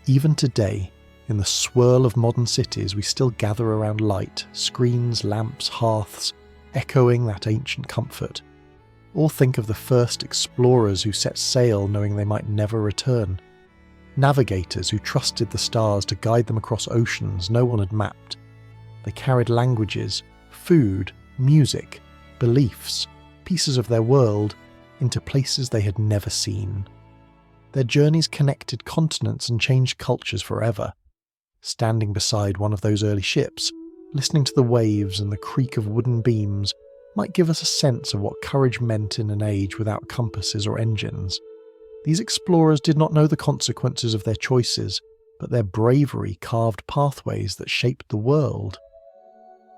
Even today, in the swirl of modern cities, we still gather around light, screens, lamps, hearths, echoing that ancient comfort. Or think of the first explorers who set sail knowing they might never return. Navigators who trusted the stars to guide them across oceans no one had mapped. They carried languages, food, music, beliefs, pieces of their world into places they had never seen. Their journeys connected continents and changed cultures forever. Standing beside one of those early ships, listening to the waves and the creak of wooden beams, might give us a sense of what courage meant in an age without compasses or engines. These explorers did not know the consequences of their choices, but their bravery carved pathways that shaped the world.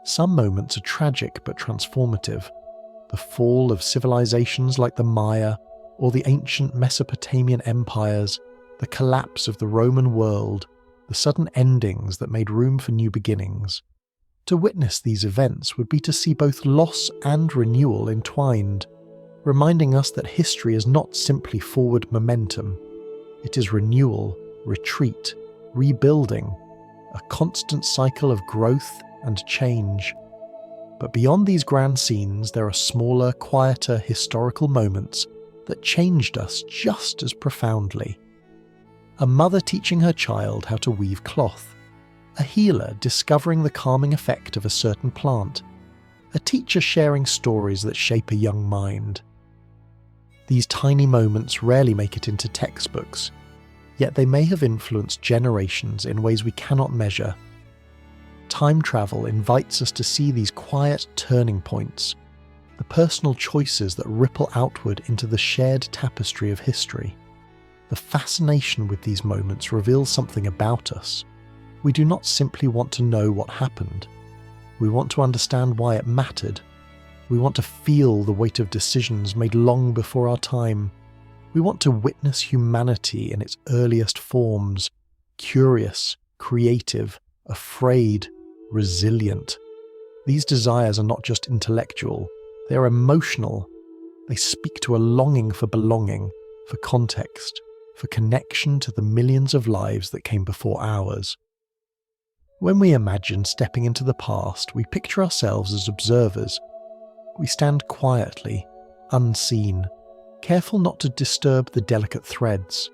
Some moments are tragic but transformative. The fall of civilizations like the Maya, or the ancient Mesopotamian empires, the collapse of the Roman world, the sudden endings that made room for new beginnings. To witness these events would be to see both loss and renewal entwined, reminding us that history is not simply forward momentum. It is renewal, retreat, rebuilding, a constant cycle of growth and change. But beyond these grand scenes, there are smaller, quieter historical moments that changed us just as profoundly. A mother teaching her child how to weave cloth, a healer discovering the calming effect of a certain plant, a teacher sharing stories that shape a young mind. These tiny moments rarely make it into textbooks, yet they may have influenced generations in ways we cannot measure. Time travel invites us to see these quiet turning points, the personal choices that ripple outward into the shared tapestry of history. The fascination with these moments reveals something about us. We do not simply want to know what happened. We want to understand why it mattered. We want to feel the weight of decisions made long before our time. We want to witness humanity in its earliest forms, curious, creative, afraid, resilient. These desires are not just intellectual, they are emotional. They speak to a longing for belonging, for context, for connection to the millions of lives that came before ours. When we imagine stepping into the past, we picture ourselves as observers. We stand quietly, unseen, careful not to disturb the delicate threads.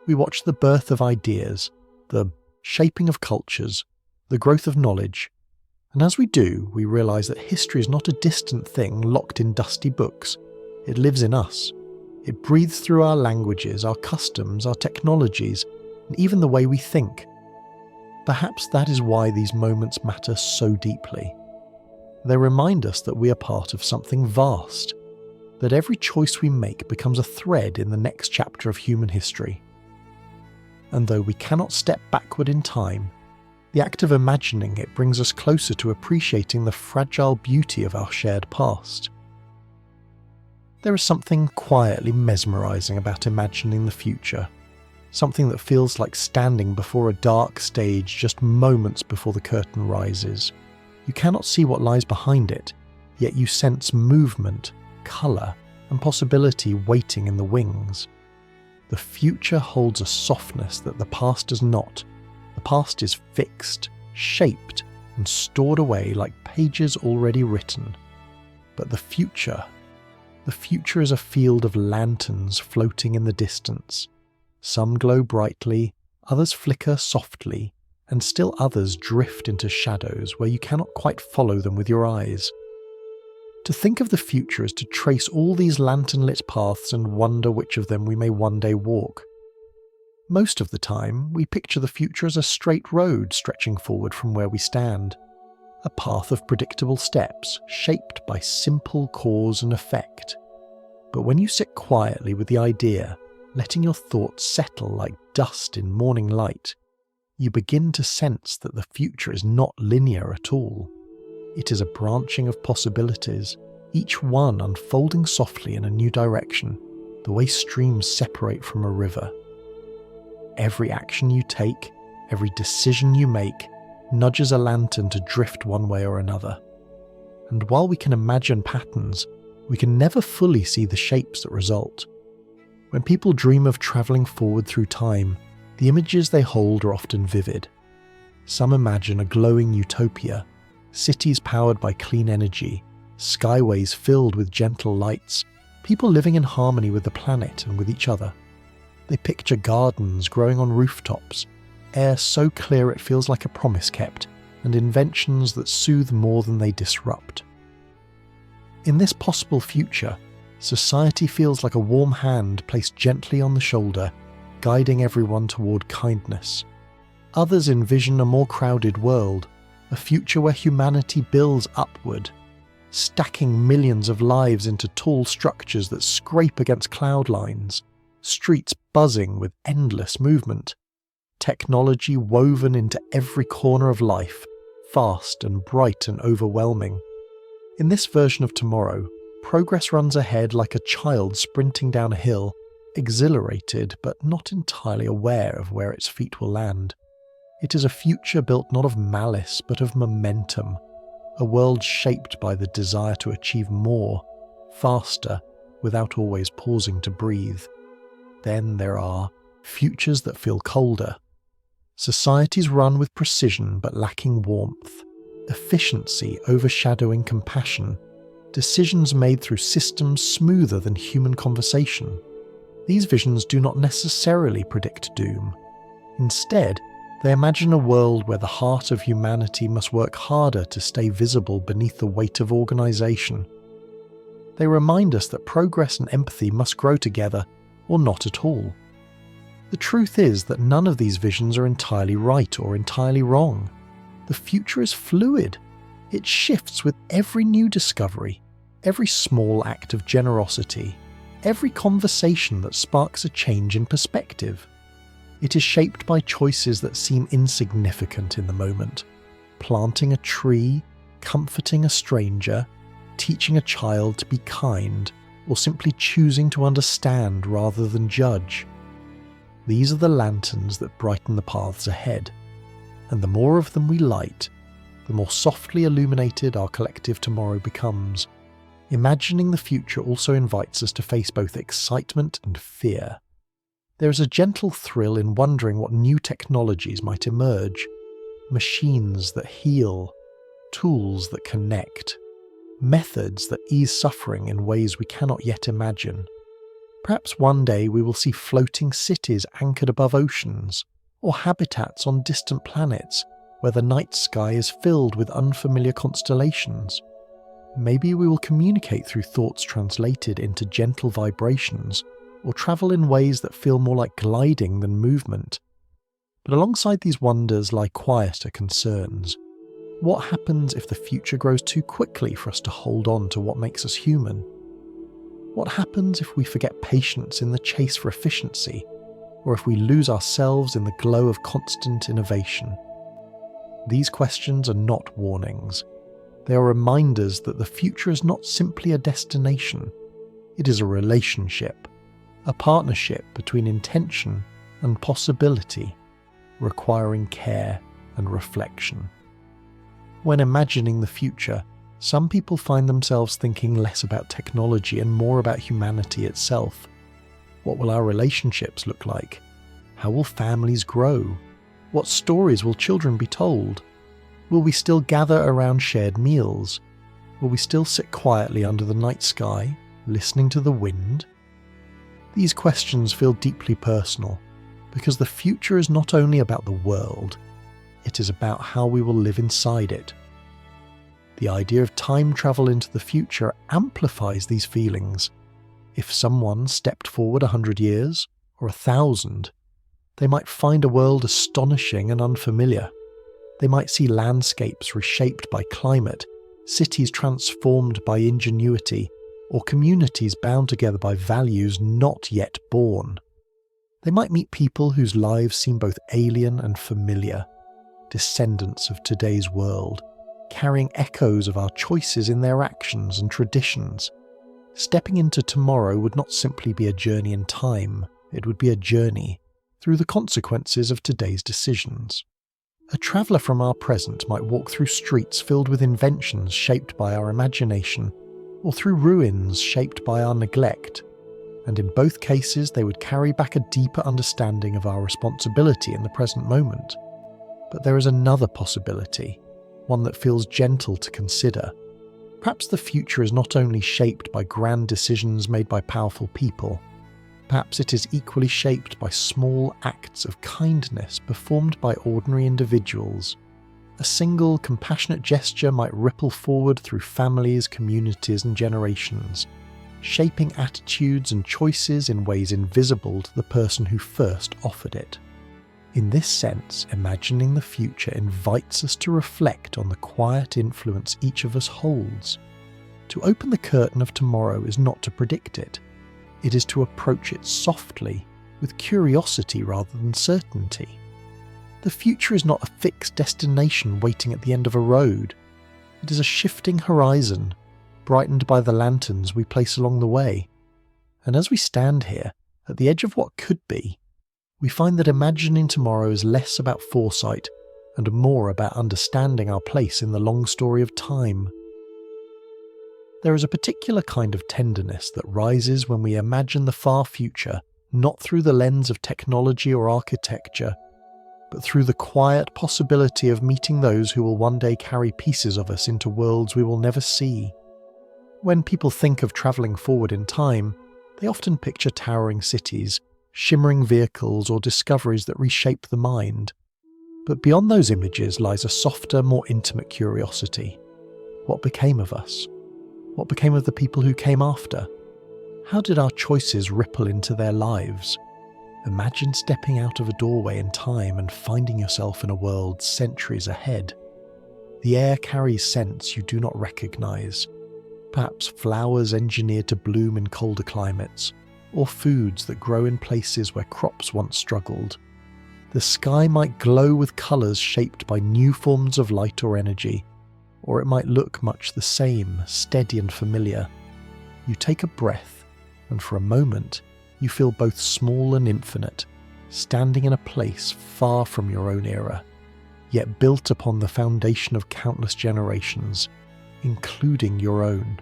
We watch the birth of ideas, the shaping of cultures, the growth of knowledge, and as we do, we realise that history is not a distant thing locked in dusty books. It lives in us. It breathes through our languages, our customs, our technologies, and even the way we think. Perhaps that is why these moments matter so deeply. They remind us that we are part of something vast, that every choice we make becomes a thread in the next chapter of human history. And though we cannot step backward in time, the act of imagining it brings us closer to appreciating the fragile beauty of our shared past. There is something quietly mesmerising about imagining the future, something that feels like standing before a dark stage just moments before the curtain rises. You cannot see what lies behind it, yet you sense movement, colour, and possibility waiting in the wings. The future holds a softness that the past does not. The past is fixed, shaped, and stored away like pages already written. But the future is a field of lanterns floating in the distance. Some glow brightly, others flicker softly, and still others drift into shadows where you cannot quite follow them with your eyes. To think of the future is to trace all these lantern-lit paths and wonder which of them we may one day walk. Most of the time, we picture the future as a straight road stretching forward from where we stand, a path of predictable steps shaped by simple cause and effect. But when you sit quietly with the idea, letting your thoughts settle like dust in morning light, you begin to sense that the future is not linear at all. It is a branching of possibilities, each one unfolding softly in a new direction, the way streams separate from a river. Every action you take, every decision you make, nudges a lantern to drift one way or another. And while we can imagine patterns, we can never fully see the shapes that result. When people dream of travelling forward through time, the images they hold are often vivid. Some imagine a glowing utopia, cities powered by clean energy, skyways filled with gentle lights, people living in harmony with the planet and with each other. They picture gardens growing on rooftops, air so clear it feels like a promise kept, and inventions that soothe more than they disrupt. In this possible future, society feels like a warm hand placed gently on the shoulder, guiding everyone toward kindness. Others envision a more crowded world, a future where humanity builds upward, stacking millions of lives into tall structures that scrape against cloud lines, streets buzzing with endless movement, technology woven into every corner of life, fast and bright and overwhelming. In this version of tomorrow, progress runs ahead like a child sprinting down a hill, exhilarated but not entirely aware of where its feet will land. It is a future built not of malice but of momentum, a world shaped by the desire to achieve more, faster, without always pausing to breathe. Then there are futures that feel colder. Societies run with precision but lacking warmth, efficiency overshadowing compassion, decisions made through systems smoother than human conversation. These visions do not necessarily predict doom. Instead, they imagine a world where the heart of humanity must work harder to stay visible beneath the weight of organisation. They remind us that progress and empathy must grow together, or not at all. The truth is that none of these visions are entirely right or entirely wrong. The future is fluid. It shifts with every new discovery, every small act of generosity, every conversation that sparks a change in perspective. It is shaped by choices that seem insignificant in the moment. Planting a tree, comforting a stranger, teaching a child to be kind, or simply choosing to understand rather than judge. These are the lanterns that brighten the paths ahead, and the more of them we light, the more softly illuminated our collective tomorrow becomes. Imagining the future also invites us to face both excitement and fear. There is a gentle thrill in wondering what new technologies might emerge. Machines that heal, tools that connect, methods that ease suffering in ways we cannot yet imagine. Perhaps one day we will see floating cities anchored above oceans, or habitats on distant planets where the night sky is filled with unfamiliar constellations. Maybe we will communicate through thoughts translated into gentle vibrations, or travel in ways that feel more like gliding than movement. But alongside these wonders lie quieter concerns. What happens if the future grows too quickly for us to hold on to what makes us human? What happens if we forget patience in the chase for efficiency, or if we lose ourselves in the glow of constant innovation? These questions are not warnings. They are reminders that the future is not simply a destination. It is a relationship, a partnership between intention and possibility, requiring care and reflection. When imagining the future, some people find themselves thinking less about technology and more about humanity itself. What will our relationships look like? How will families grow? What stories will children be told? Will we still gather around shared meals? Will we still sit quietly under the night sky, listening to the wind? These questions feel deeply personal, because the future is not only about the world, it is about how we will live inside it. The idea of time travel into the future amplifies these feelings. If someone stepped forward 100 years, or 1,000, they might find a world astonishing and unfamiliar. They might see landscapes reshaped by climate, cities transformed by ingenuity, or communities bound together by values not yet born. They might meet people whose lives seem both alien and familiar, descendants of today's world, carrying echoes of our choices in their actions and traditions. Stepping into tomorrow would not simply be a journey in time, it would be a journey through the consequences of today's decisions. A traveller from our present might walk through streets filled with inventions shaped by our imagination, or through ruins shaped by our neglect, and in both cases they would carry back a deeper understanding of our responsibility in the present moment. But there is another possibility, one that feels gentle to consider. Perhaps the future is not only shaped by grand decisions made by powerful people, perhaps it is equally shaped by small acts of kindness performed by ordinary individuals. A single compassionate gesture might ripple forward through families, communities, and generations, shaping attitudes and choices in ways invisible to the person who first offered it. In this sense, imagining the future invites us to reflect on the quiet influence each of us holds. To open the curtain of tomorrow is not to predict it. It is to approach it softly, with curiosity rather than certainty. The future is not a fixed destination waiting at the end of a road. It is a shifting horizon, brightened by the lanterns we place along the way. And as we stand here, at the edge of what could be, we find that imagining tomorrow is less about foresight and more about understanding our place in the long story of time. There is a particular kind of tenderness that rises when we imagine the far future, not through the lens of technology or architecture, but through the quiet possibility of meeting those who will one day carry pieces of us into worlds we will never see. When people think of travelling forward in time, they often picture towering cities, shimmering vehicles, or discoveries that reshape the mind. But beyond those images lies a softer, more intimate curiosity. What became of us? What became of the people who came after? How did our choices ripple into their lives? Imagine stepping out of a doorway in time and finding yourself in a world centuries ahead. The air carries scents you do not recognize, perhaps flowers engineered to bloom in colder climates, or foods that grow in places where crops once struggled. The sky might glow with colours shaped by new forms of light or energy, or it might look much the same, steady and familiar. You take a breath, and for a moment, you feel both small and infinite, standing in a place far from your own era, yet built upon the foundation of countless generations, including your own.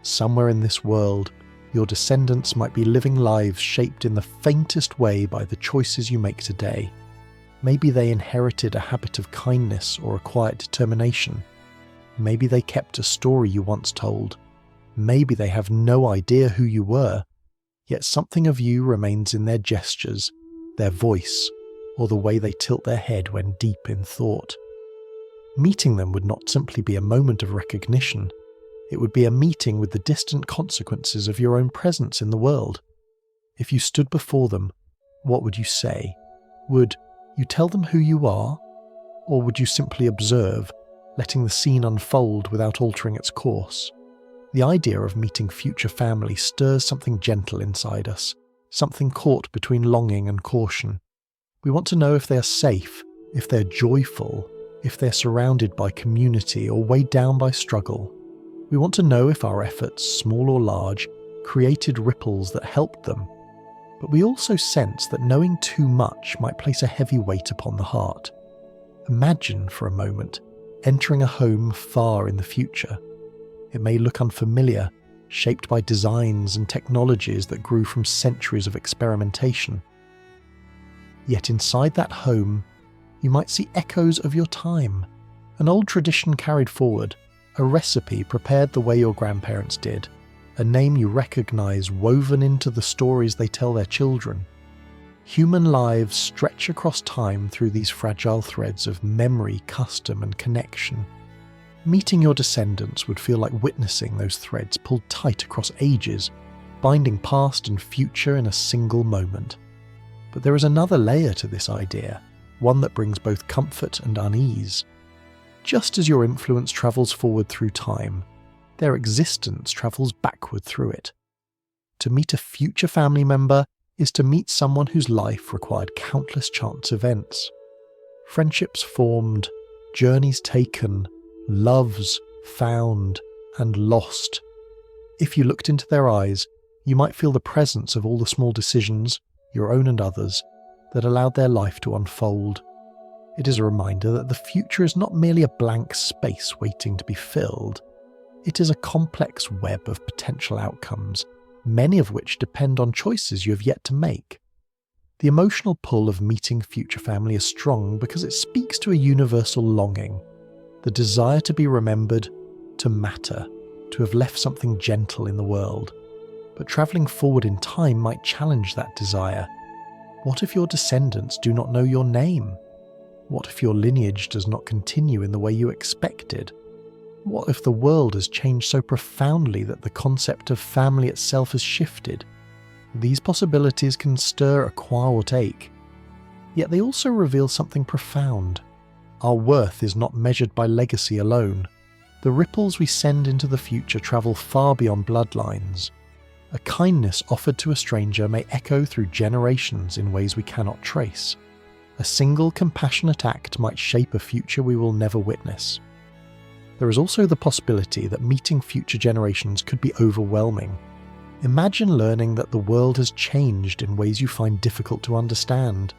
Somewhere in this world, your descendants might be living lives shaped in the faintest way by the choices you make today. Maybe they inherited a habit of kindness or a quiet determination. Maybe they kept a story you once told. Maybe they have no idea who you were, yet something of you remains in their gestures, their voice, or the way they tilt their head when deep in thought. Meeting them would not simply be a moment of recognition, it would be a meeting with the distant consequences of your own presence in the world. If you stood before them, what would you say? Would you tell them who you are? Or would you simply observe, letting the scene unfold without altering its course? The idea of meeting future family stirs something gentle inside us, something caught between longing and caution. We want to know if they are safe, if they're joyful, if they're surrounded by community or weighed down by struggle. We want to know if our efforts, small or large, created ripples that helped them. But we also sense that knowing too much might place a heavy weight upon the heart. Imagine, for a moment, entering a home far in the future. It may look unfamiliar, shaped by designs and technologies that grew from centuries of experimentation. Yet inside that home, you might see echoes of your time, an old tradition carried forward, a recipe prepared the way your grandparents did, a name you recognize woven into the stories they tell their children. Human lives stretch across time through these fragile threads of memory, custom, and connection. Meeting your descendants would feel like witnessing those threads pulled tight across ages, binding past and future in a single moment. But there is another layer to this idea, one that brings both comfort and unease. Just as your influence travels forward through time, their existence travels backward through it. To meet a future family member is to meet someone whose life required countless chance events. Friendships formed, journeys taken, loves found and lost. If you looked into their eyes, you might feel the presence of all the small decisions, your own and others, that allowed their life to unfold. It is a reminder that the future is not merely a blank space waiting to be filled. It is a complex web of potential outcomes, many of which depend on choices you have yet to make. The emotional pull of meeting future family is strong because it speaks to a universal longing, the desire to be remembered, to matter, to have left something gentle in the world. But travelling forward in time might challenge that desire. What if your descendants do not know your name? What if your lineage does not continue in the way you expected? What if the world has changed so profoundly that the concept of family itself has shifted? These possibilities can stir a quote ache. Yet they also reveal something profound. Our worth is not measured by legacy alone. The ripples we send into the future travel far beyond bloodlines. A kindness offered to a stranger may echo through generations in ways we cannot trace. A single compassionate act might shape a future we will never witness. There is also the possibility that meeting future generations could be overwhelming. Imagine learning that the world has changed in ways you find difficult to understand.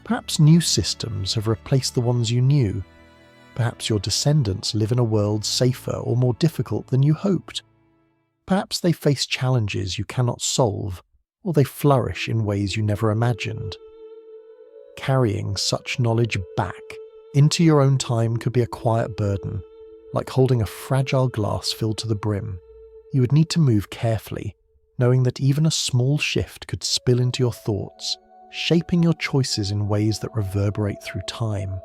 Perhaps new systems have replaced the ones you knew. Perhaps your descendants live in a world safer or more difficult than you hoped. Perhaps they face challenges you cannot solve, or they flourish in ways you never imagined. Carrying such knowledge back into your own time could be a quiet burden, like holding a fragile glass filled to the brim. You would need to move carefully, knowing that even a small shift could spill into your thoughts, shaping your choices in ways that reverberate through time.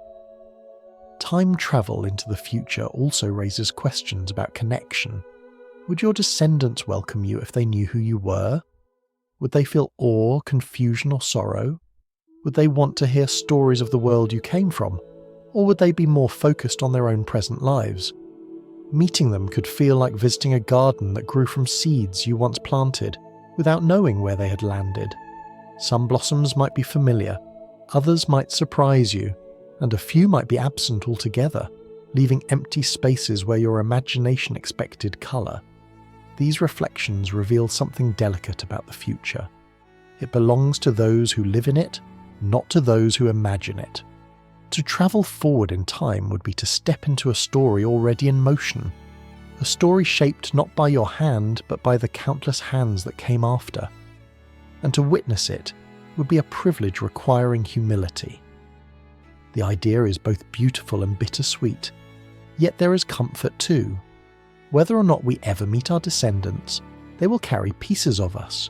Time travel into the future also raises questions about connection. Would your descendants welcome you if they knew who you were? Would they feel awe, confusion, or sorrow? Would they want to hear stories of the world you came from? Or would they be more focused on their own present lives? Meeting them could feel like visiting a garden that grew from seeds you once planted, without knowing where they had landed. Some blossoms might be familiar, others might surprise you, and a few might be absent altogether, leaving empty spaces where your imagination expected colour. These reflections reveal something delicate about the future. It belongs to those who live in it, not to those who imagine it. To travel forward in time would be to step into a story already in motion, a story shaped not by your hand but by the countless hands that came after. And to witness it would be a privilege requiring humility. The idea is both beautiful and bittersweet, yet there is comfort too. Whether or not we ever meet our descendants, they will carry pieces of us,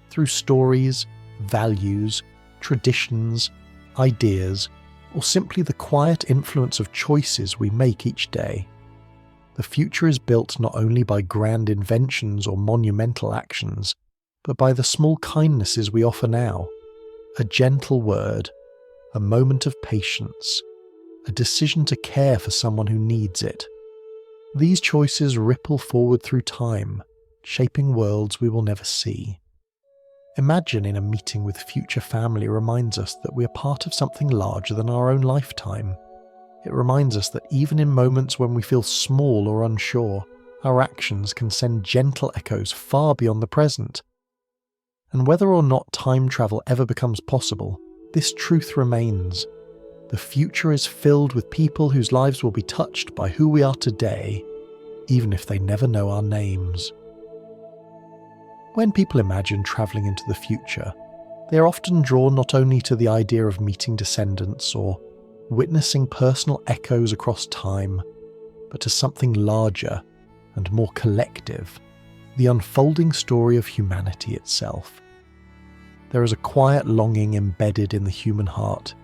through stories, values, traditions, ideas, or simply the quiet influence of choices we make each day. The future is built not only by grand inventions or monumental actions, but by the small kindnesses we offer now. A gentle word, a moment of patience, a decision to care for someone who needs it. These choices ripple forward through time, shaping worlds we will never see. Imagining a meeting with future family reminds us that we are part of something larger than our own lifetime. It reminds us that even in moments when we feel small or unsure, our actions can send gentle echoes far beyond the present. And whether or not time travel ever becomes possible, this truth remains. The future is filled with people whose lives will be touched by who we are today, even if they never know our names. When people imagine travelling into the future, they are often drawn not only to the idea of meeting descendants or witnessing personal echoes across time, but to something larger and more collective, the unfolding story of humanity itself. There is a quiet longing embedded in the human heart,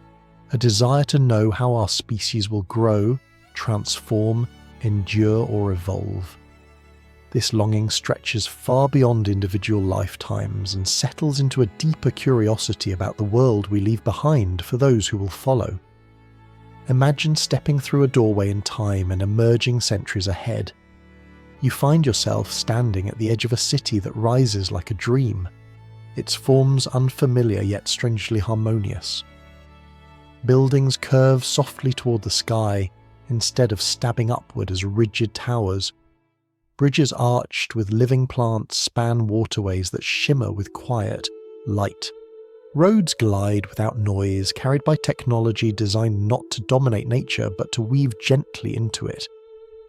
a desire to know how our species will grow, transform, endure, or evolve. This longing stretches far beyond individual lifetimes and settles into a deeper curiosity about the world we leave behind for those who will follow. Imagine stepping through a doorway in time and emerging centuries ahead. You find yourself standing at the edge of a city that rises like a dream, its forms unfamiliar yet strangely harmonious. Buildings curve softly toward the sky instead of stabbing upward as rigid towers. Bridges arched with living plants span waterways that shimmer with quiet light. Roads glide without noise, carried by technology designed not to dominate nature but to weave gently into it.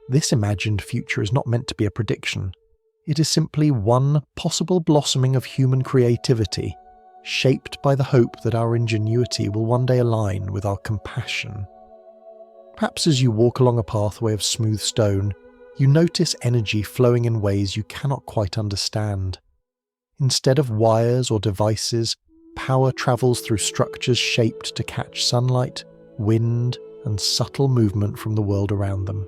This imagined future is not meant to be a prediction. It is simply one possible blossoming of human creativity, shaped by the hope that our ingenuity will one day align with our compassion. Perhaps as you walk along a pathway of smooth stone, you notice energy flowing in ways you cannot quite understand. Instead of wires or devices, power travels through structures shaped to catch sunlight, wind, and subtle movement from the world around them.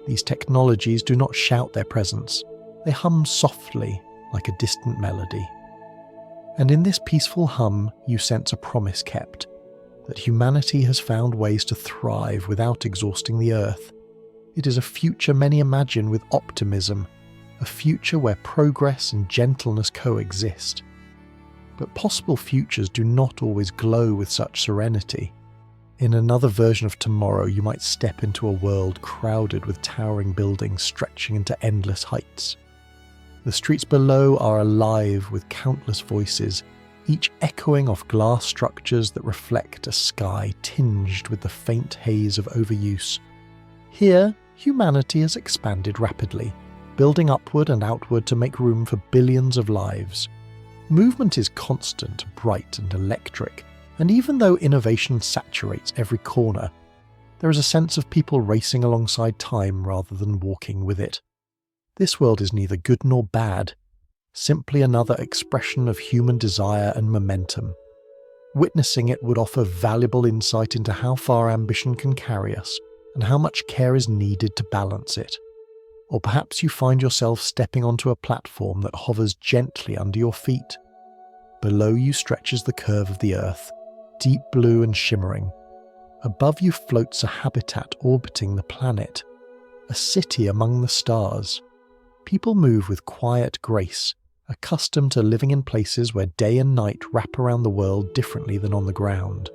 These technologies do not shout their presence. They hum softly, like a distant melody. And in this peaceful hum, you sense a promise kept, that humanity has found ways to thrive without exhausting the earth. It is a future many imagine with optimism, a future where progress and gentleness coexist. But possible futures do not always glow with such serenity. In another version of tomorrow, you might step into a world crowded with towering buildings stretching into endless heights. The streets below are alive with countless voices, each echoing off glass structures that reflect a sky tinged with the faint haze of overuse. Here, humanity has expanded rapidly, building upward and outward to make room for billions of lives. Movement is constant, bright and electric, and even though innovation saturates every corner, there is a sense of people racing alongside time rather than walking with it. This world is neither good nor bad, simply another expression of human desire and momentum. Witnessing it would offer valuable insight into how far ambition can carry us and how much care is needed to balance it. Or perhaps you find yourself stepping onto a platform that hovers gently under your feet, Below you stretches the curve of the Earth, deep blue and shimmering. Above you floats a habitat orbiting the planet, a city among the stars. People move with quiet grace, accustomed to living in places where day and night wrap around the world differently than on the ground.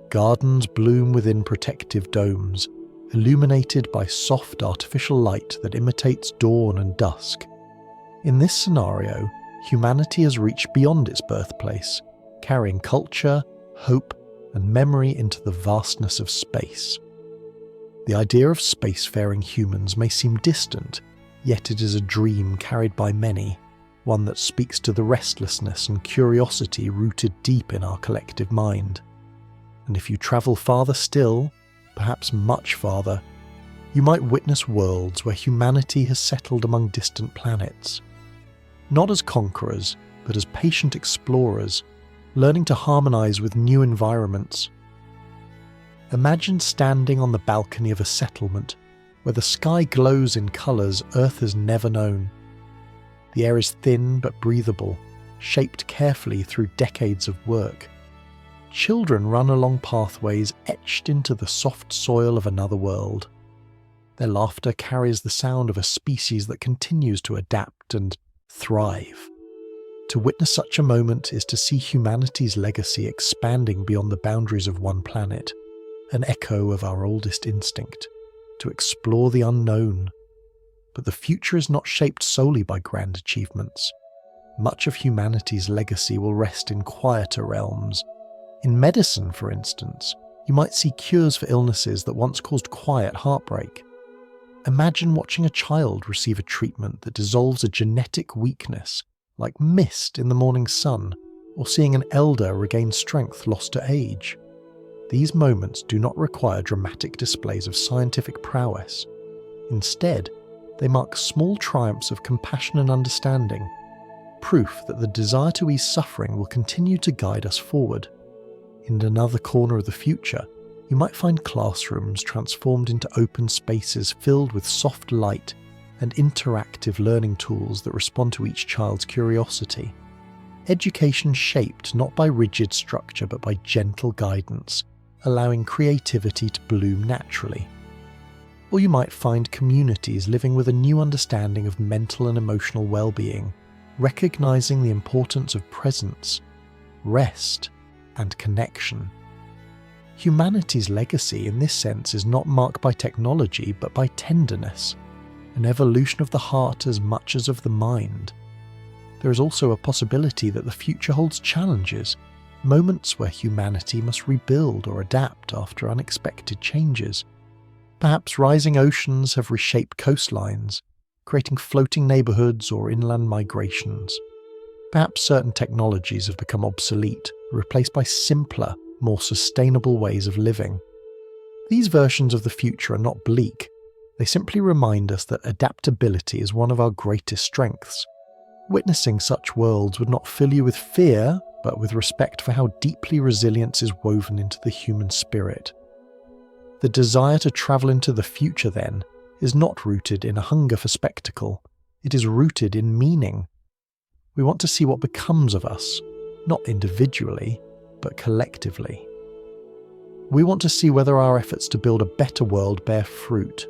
Gardens bloom within protective domes, illuminated by soft artificial light that imitates dawn and dusk. In this scenario, humanity has reached beyond its birthplace, carrying culture, hope, and memory into the vastness of space. The idea of spacefaring humans may seem distant, yet it is a dream carried by many, one that speaks to the restlessness and curiosity rooted deep in our collective mind. And if you travel farther still, perhaps much farther, you might witness worlds where humanity has settled among distant planets. Not as conquerors, but as patient explorers, learning to harmonize with new environments. Imagine standing on the balcony of a settlement where the sky glows in colors Earth has never known. The air is thin but breathable, shaped carefully through decades of work. Children run along pathways etched into the soft soil of another world. Their laughter carries the sound of a species that continues to adapt and thrive. To witness such a moment is to see humanity's legacy expanding beyond the boundaries of one planet, an echo of our oldest instinct, to explore the unknown. But the future is not shaped solely by grand achievements. Much of humanity's legacy will rest in quieter realms. In medicine, for instance, you might see cures for illnesses that once caused quiet heartbreak. Imagine watching a child receive a treatment that dissolves a genetic weakness, like mist in the morning sun, or seeing an elder regain strength lost to age. These moments do not require dramatic displays of scientific prowess. Instead, they mark small triumphs of compassion and understanding, proof that the desire to ease suffering will continue to guide us forward. In another corner of the future, you might find classrooms transformed into open spaces filled with soft light and interactive learning tools that respond to each child's curiosity. Education shaped not by rigid structure but by gentle guidance, allowing creativity to bloom naturally. Or you might find communities living with a new understanding of mental and emotional well-being, recognizing the importance of presence, rest, and connection. Humanity's legacy in this sense is not marked by technology but by tenderness, an evolution of the heart as much as of the mind. There is also a possibility that the future holds challenges, moments where humanity must rebuild or adapt after unexpected changes. Perhaps rising oceans have reshaped coastlines, creating floating neighborhoods or inland migrations. Perhaps certain technologies have become obsolete, replaced by simpler, more sustainable ways of living. These versions of the future are not bleak. They simply remind us that adaptability is one of our greatest strengths. Witnessing such worlds would not fill you with fear, but with respect for how deeply resilience is woven into the human spirit. The desire to travel into the future, then, is not rooted in a hunger for spectacle. It is rooted in meaning. We want to see what becomes of us, not individually, but collectively. We want to see whether our efforts to build a better world bear fruit.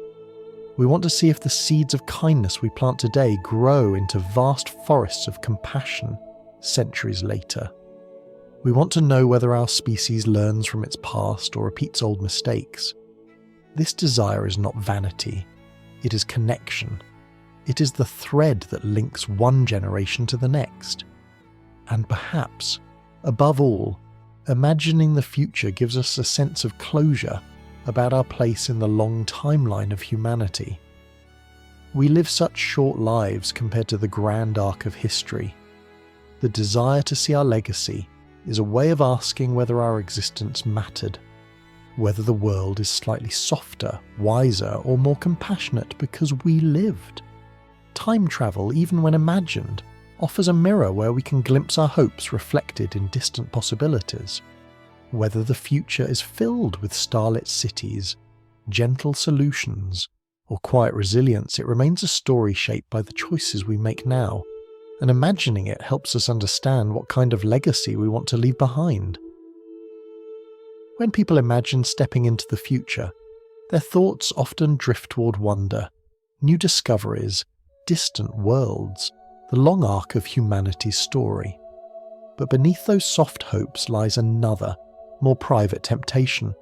We want to see if the seeds of kindness we plant today grow into vast forests of compassion centuries later. We want to know whether our species learns from its past or repeats old mistakes. This desire is not vanity, it is connection. It is the thread that links one generation to the next. And perhaps, above all, imagining the future gives us a sense of closure about our place in the long timeline of humanity. We live such short lives compared to the grand arc of history. The desire to see our legacy is a way of asking whether our existence mattered, whether the world is slightly softer, wiser, or more compassionate because we lived. Time travel, even when imagined, offers a mirror where we can glimpse our hopes reflected in distant possibilities. Whether the future is filled with starlit cities, gentle solutions, or quiet resilience, it remains a story shaped by the choices we make now, and imagining it helps us understand what kind of legacy we want to leave behind. When people imagine stepping into the future, their thoughts often drift toward wonder, new discoveries, distant worlds, the long arc of humanity's story. But beneath those soft hopes lies another, more private temptation,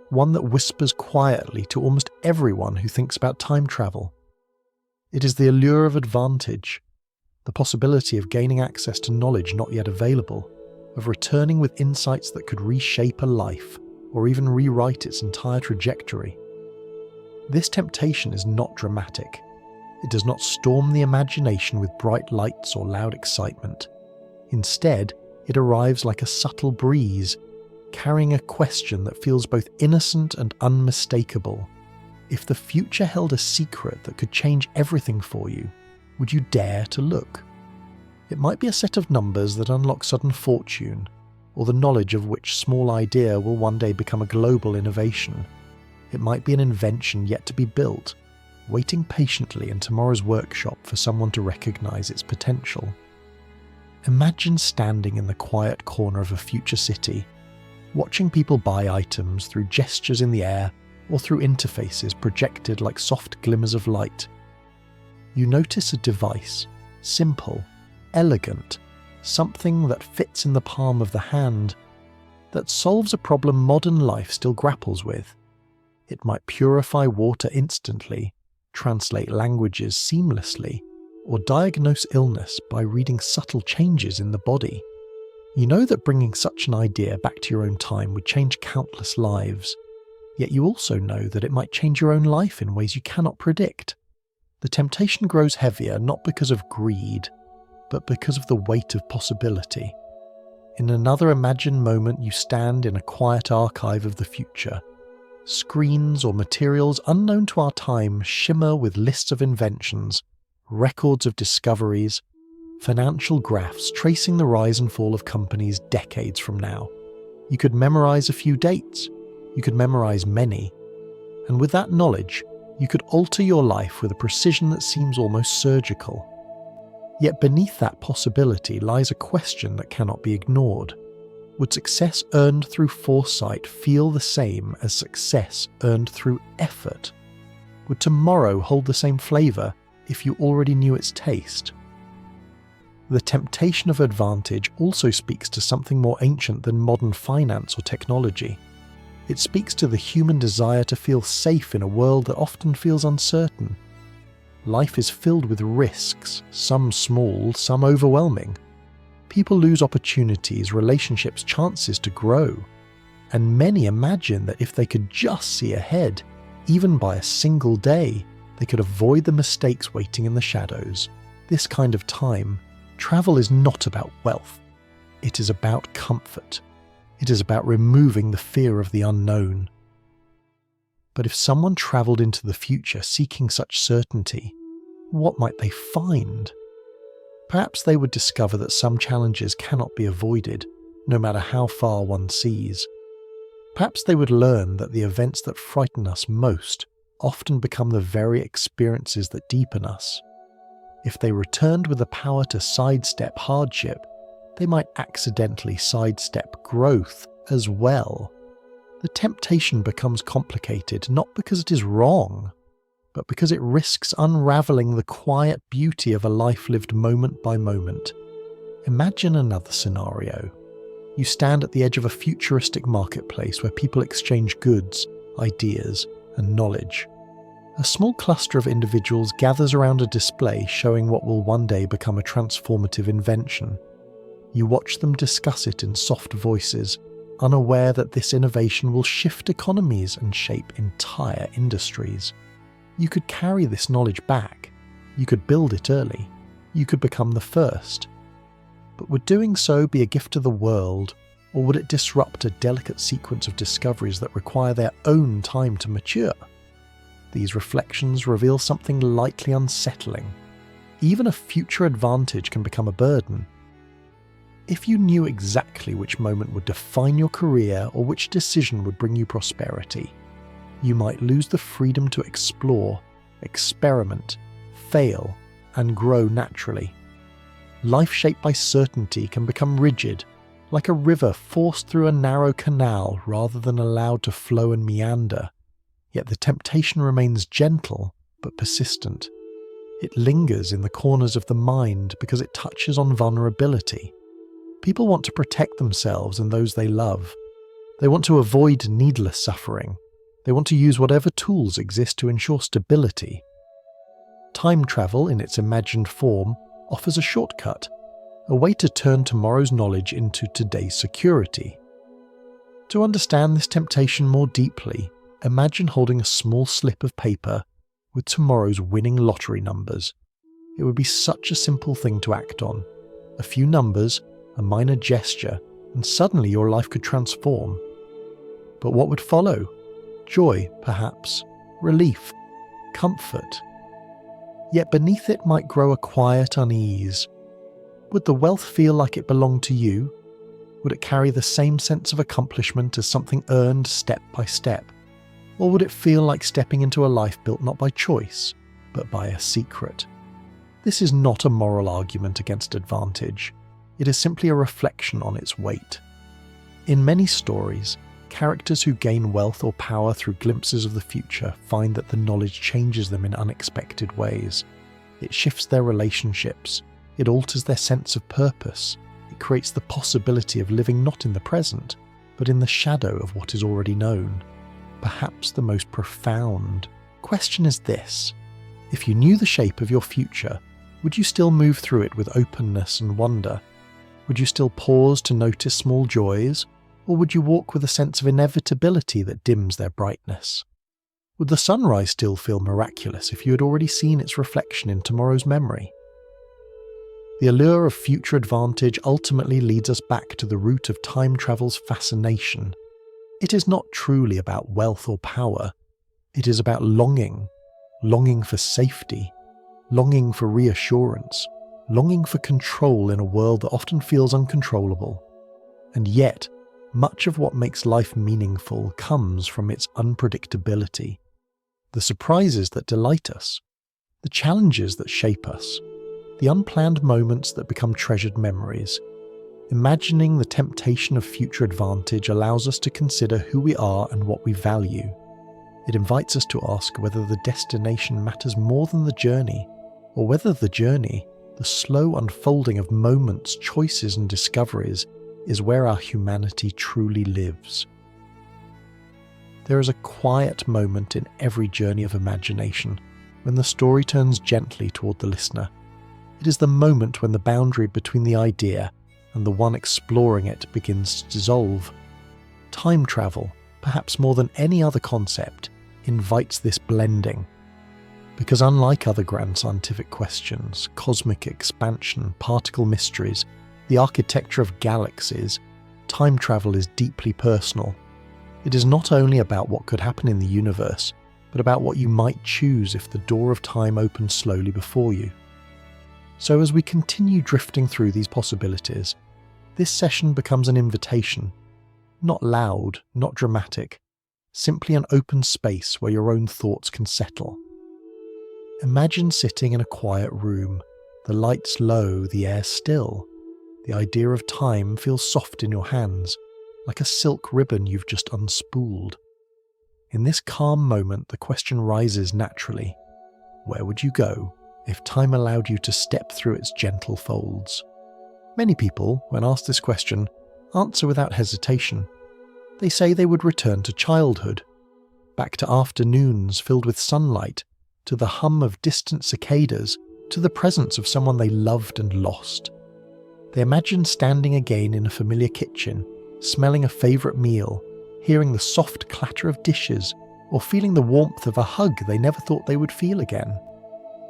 one that whispers quietly to almost everyone who thinks about time travel. It is the allure of advantage, the possibility of gaining access to knowledge not yet available, of returning with insights that could reshape a life, or even rewrite its entire trajectory. This temptation is not dramatic. It does not storm the imagination with bright lights or loud excitement. Instead, it arrives like a subtle breeze, carrying a question that feels both innocent and unmistakable. If the future held a secret that could change everything for you, would you dare to look? It might be a set of numbers that unlock sudden fortune, or the knowledge of which small idea will one day become a global innovation. It might be an invention yet to be built, waiting patiently in tomorrow's workshop for someone to recognize its potential. Imagine standing in the quiet corner of a future city, watching people buy items through gestures in the air or through interfaces projected like soft glimmers of light. You notice a device, simple, elegant, something that fits in the palm of the hand, that solves a problem modern life still grapples with. It might purify water instantly, translate languages seamlessly, or diagnose illness by reading subtle changes in the body. You know that bringing such an idea back to your own time would change countless lives, yet you also know that it might change your own life in ways you cannot predict. The temptation grows heavier not because of greed, but because of the weight of possibility. In another imagined moment you stand in a quiet archive of the future. Screens or materials unknown to our time shimmer with lists of inventions, records of discoveries, financial graphs tracing the rise and fall of companies decades from now. You could memorize a few dates, you could memorize many, and with that knowledge, you could alter your life with a precision that seems almost surgical. Yet beneath that possibility lies a question that cannot be ignored. Would success earned through foresight feel the same as success earned through effort? Would tomorrow hold the same flavor if you already knew its taste? The temptation of advantage also speaks to something more ancient than modern finance or technology. It speaks to the human desire to feel safe in a world that often feels uncertain. Life is filled with risks, some small, some overwhelming. People lose opportunities, relationships, chances to grow. And many imagine that if they could just see ahead, even by a single day, they could avoid the mistakes waiting in the shadows. This kind of time, travel is not about wealth. It is about comfort. It is about removing the fear of the unknown. But if someone travelled into the future seeking such certainty, what might they find? Perhaps they would discover that some challenges cannot be avoided, no matter how far one sees. Perhaps they would learn that the events that frighten us most often become the very experiences that deepen us. If they returned with the power to sidestep hardship, they might accidentally sidestep growth as well. The temptation becomes complicated not because it is wrong, but because it risks unraveling the quiet beauty of a life lived moment by moment. Imagine another scenario. You stand at the edge of a futuristic marketplace where people exchange goods, ideas, and knowledge. A small cluster of individuals gathers around a display showing what will one day become a transformative invention. You watch them discuss it in soft voices, unaware that this innovation will shift economies and shape entire industries. You could carry this knowledge back. You could build it early. You could become the first. But would doing so be a gift to the world, or would it disrupt a delicate sequence of discoveries that require their own time to mature? These reflections reveal something lightly unsettling. Even a future advantage can become a burden. If you knew exactly which moment would define your career or which decision would bring you prosperity, you might lose the freedom to explore, experiment, fail, and grow naturally. Life shaped by certainty can become rigid, like a river forced through a narrow canal rather than allowed to flow and meander. Yet the temptation remains gentle but persistent. It lingers in the corners of the mind because it touches on vulnerability. People want to protect themselves and those they love. They want to avoid needless suffering. They want to use whatever tools exist to ensure stability. Time travel, in its imagined form, offers a shortcut, a way to turn tomorrow's knowledge into today's security. To understand this temptation more deeply, imagine holding a small slip of paper with tomorrow's winning lottery numbers. It would be such a simple thing to act on. A few numbers, a minor gesture, and suddenly your life could transform. But what would follow? Joy, perhaps, relief, comfort. Yet beneath it might grow a quiet unease. Would the wealth feel like it belonged to you? Would it carry the same sense of accomplishment as something earned step by step? Or would it feel like stepping into a life built not by choice, but by a secret? This is not a moral argument against advantage. It is simply a reflection on its weight. In many stories, characters who gain wealth or power through glimpses of the future find that the knowledge changes them in unexpected ways. It shifts their relationships. It alters their sense of purpose. It creates the possibility of living not in the present, but in the shadow of what is already known. Perhaps the most profound question is this: if you knew the shape of your future, would you still move through it with openness and wonder? Would you still pause to notice small joys, or would you walk with a sense of inevitability that dims their brightness? Would the sunrise still feel miraculous if you had already seen its reflection in tomorrow's memory? The allure of future advantage ultimately leads us back to the root of time travel's fascination. It is not truly about wealth or power. It is about longing for safety, longing for reassurance, longing for control in a world that often feels uncontrollable. And yet, much of what makes life meaningful comes from its unpredictability. The surprises that delight us, the challenges that shape us, the unplanned moments that become treasured memories. Imagining the temptation of future advantage allows us to consider who we are and what we value. It invites us to ask whether the destination matters more than the journey, or whether the journey, the slow unfolding of moments, choices and discoveries, is where our humanity truly lives. There is a quiet moment in every journey of imagination when the story turns gently toward the listener. It is the moment when the boundary between the idea and the one exploring it begins to dissolve. Time travel, perhaps more than any other concept, invites this blending. Because unlike other grand scientific questions, cosmic expansion, particle mysteries, the architecture of galaxies, time travel is deeply personal. It is not only about what could happen in the universe, but about what you might choose if the door of time opens slowly before you. So as we continue drifting through these possibilities, this session becomes an invitation, not loud, not dramatic, simply an open space where your own thoughts can settle. Imagine sitting in a quiet room, the lights low, the air still. The idea of time feels soft in your hands, like a silk ribbon you've just unspooled. In this calm moment, the question rises naturally: where would you go if time allowed you to step through its gentle folds? Many people, when asked this question, answer without hesitation. They say they would return to childhood, back to afternoons filled with sunlight, to the hum of distant cicadas, to the presence of someone they loved and lost. They imagine standing again in a familiar kitchen, smelling a favourite meal, hearing the soft clatter of dishes, or feeling the warmth of a hug they never thought they would feel again.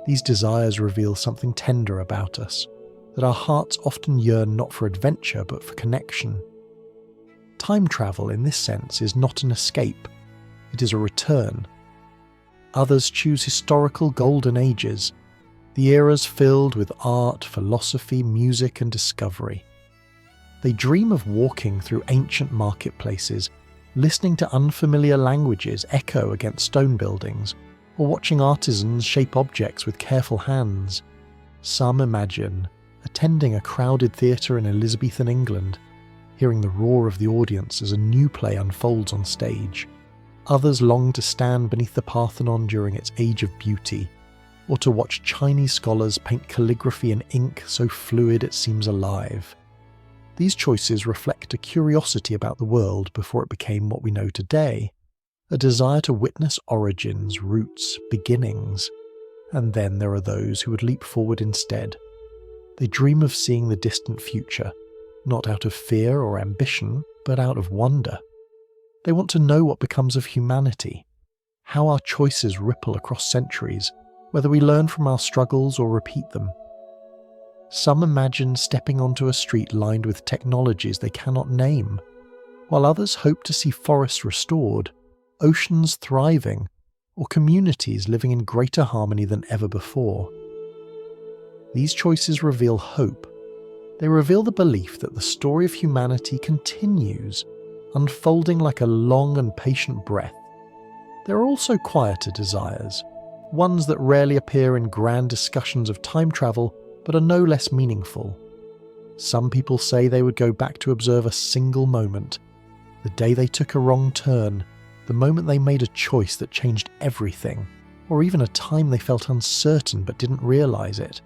These desires reveal something tender about us, that our hearts often yearn not for adventure but for connection. Time travel in this sense is not an escape, it is a return. Others choose historical golden ages, the eras filled with art, philosophy, music and discovery. They dream of walking through ancient marketplaces, listening to unfamiliar languages echo against stone buildings, or watching artisans shape objects with careful hands. Some imagine attending a crowded theatre in Elizabethan England, hearing the roar of the audience as a new play unfolds on stage. Others long to stand beneath the Parthenon during its age of beauty, or to watch Chinese scholars paint calligraphy in ink so fluid it seems alive. These choices reflect a curiosity about the world before it became what we know today, a desire to witness origins, roots, beginnings, and then there are those who would leap forward instead. They dream of seeing the distant future, not out of fear or ambition, but out of wonder. They want to know what becomes of humanity, how our choices ripple across centuries, whether we learn from our struggles or repeat them. Some imagine stepping onto a street lined with technologies they cannot name, while others hope to see forests restored, oceans thriving, or communities living in greater harmony than ever before. These choices reveal hope. They reveal the belief that the story of humanity continues, unfolding like a long and patient breath. There are also quieter desires, ones that rarely appear in grand discussions of time travel, but are no less meaningful. Some people say they would go back to observe a single moment, the day they took a wrong turn, the moment they made a choice that changed everything, or even a time they felt uncertain but didn't realize it.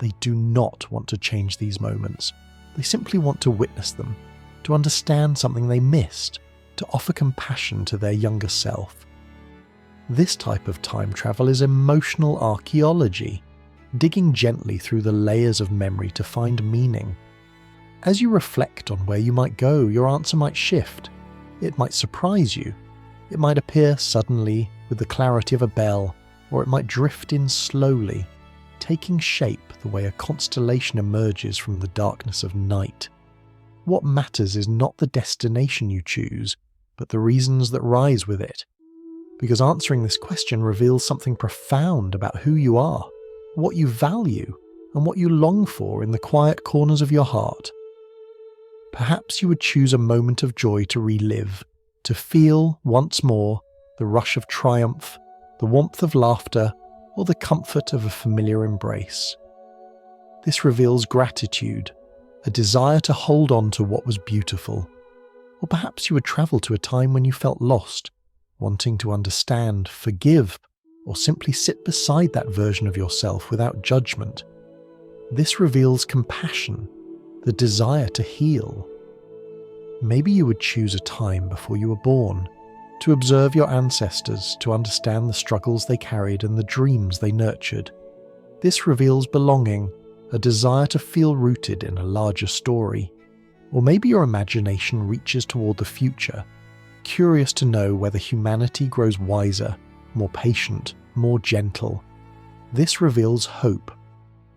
They do not want to change these moments. They simply want to witness them, to understand something they missed, to offer compassion to their younger self. This type of time travel is emotional archaeology, digging gently through the layers of memory to find meaning. As you reflect on where you might go, your answer might shift. It might surprise you. It might appear suddenly with the clarity of a bell, or it might drift in slowly, taking shape the way a constellation emerges from the darkness of night. What matters is not the destination you choose, but the reasons that rise with it. Because answering this question reveals something profound about who you are, what you value, and what you long for in the quiet corners of your heart. Perhaps you would choose a moment of joy to relive, to feel once more the rush of triumph, the warmth of laughter, or the comfort of a familiar embrace. This reveals gratitude, a desire to hold on to what was beautiful. Or perhaps you would travel to a time when you felt lost, wanting to understand, forgive, or simply sit beside that version of yourself without judgment. This reveals compassion, the desire to heal. Maybe you would choose a time before you were born, to observe your ancestors, to understand the struggles they carried and the dreams they nurtured. This reveals belonging, a desire to feel rooted in a larger story. Or maybe your imagination reaches toward the future, curious to know whether humanity grows wiser, more patient, more gentle. This reveals hope,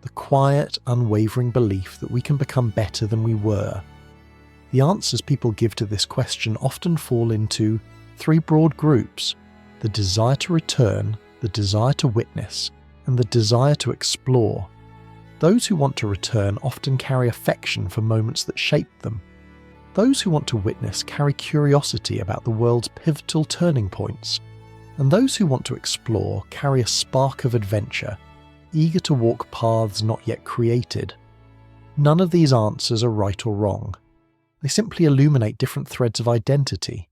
the quiet, unwavering belief that we can become better than we were. The answers people give to this question often fall into three broad groups: the desire to return, the desire to witness, and the desire to explore. Those who want to return often carry affection for moments that shaped them. Those who want to witness carry curiosity about the world's pivotal turning points. And those who want to explore carry a spark of adventure, eager to walk paths not yet created. None of these answers are right or wrong. They simply illuminate different threads of identity.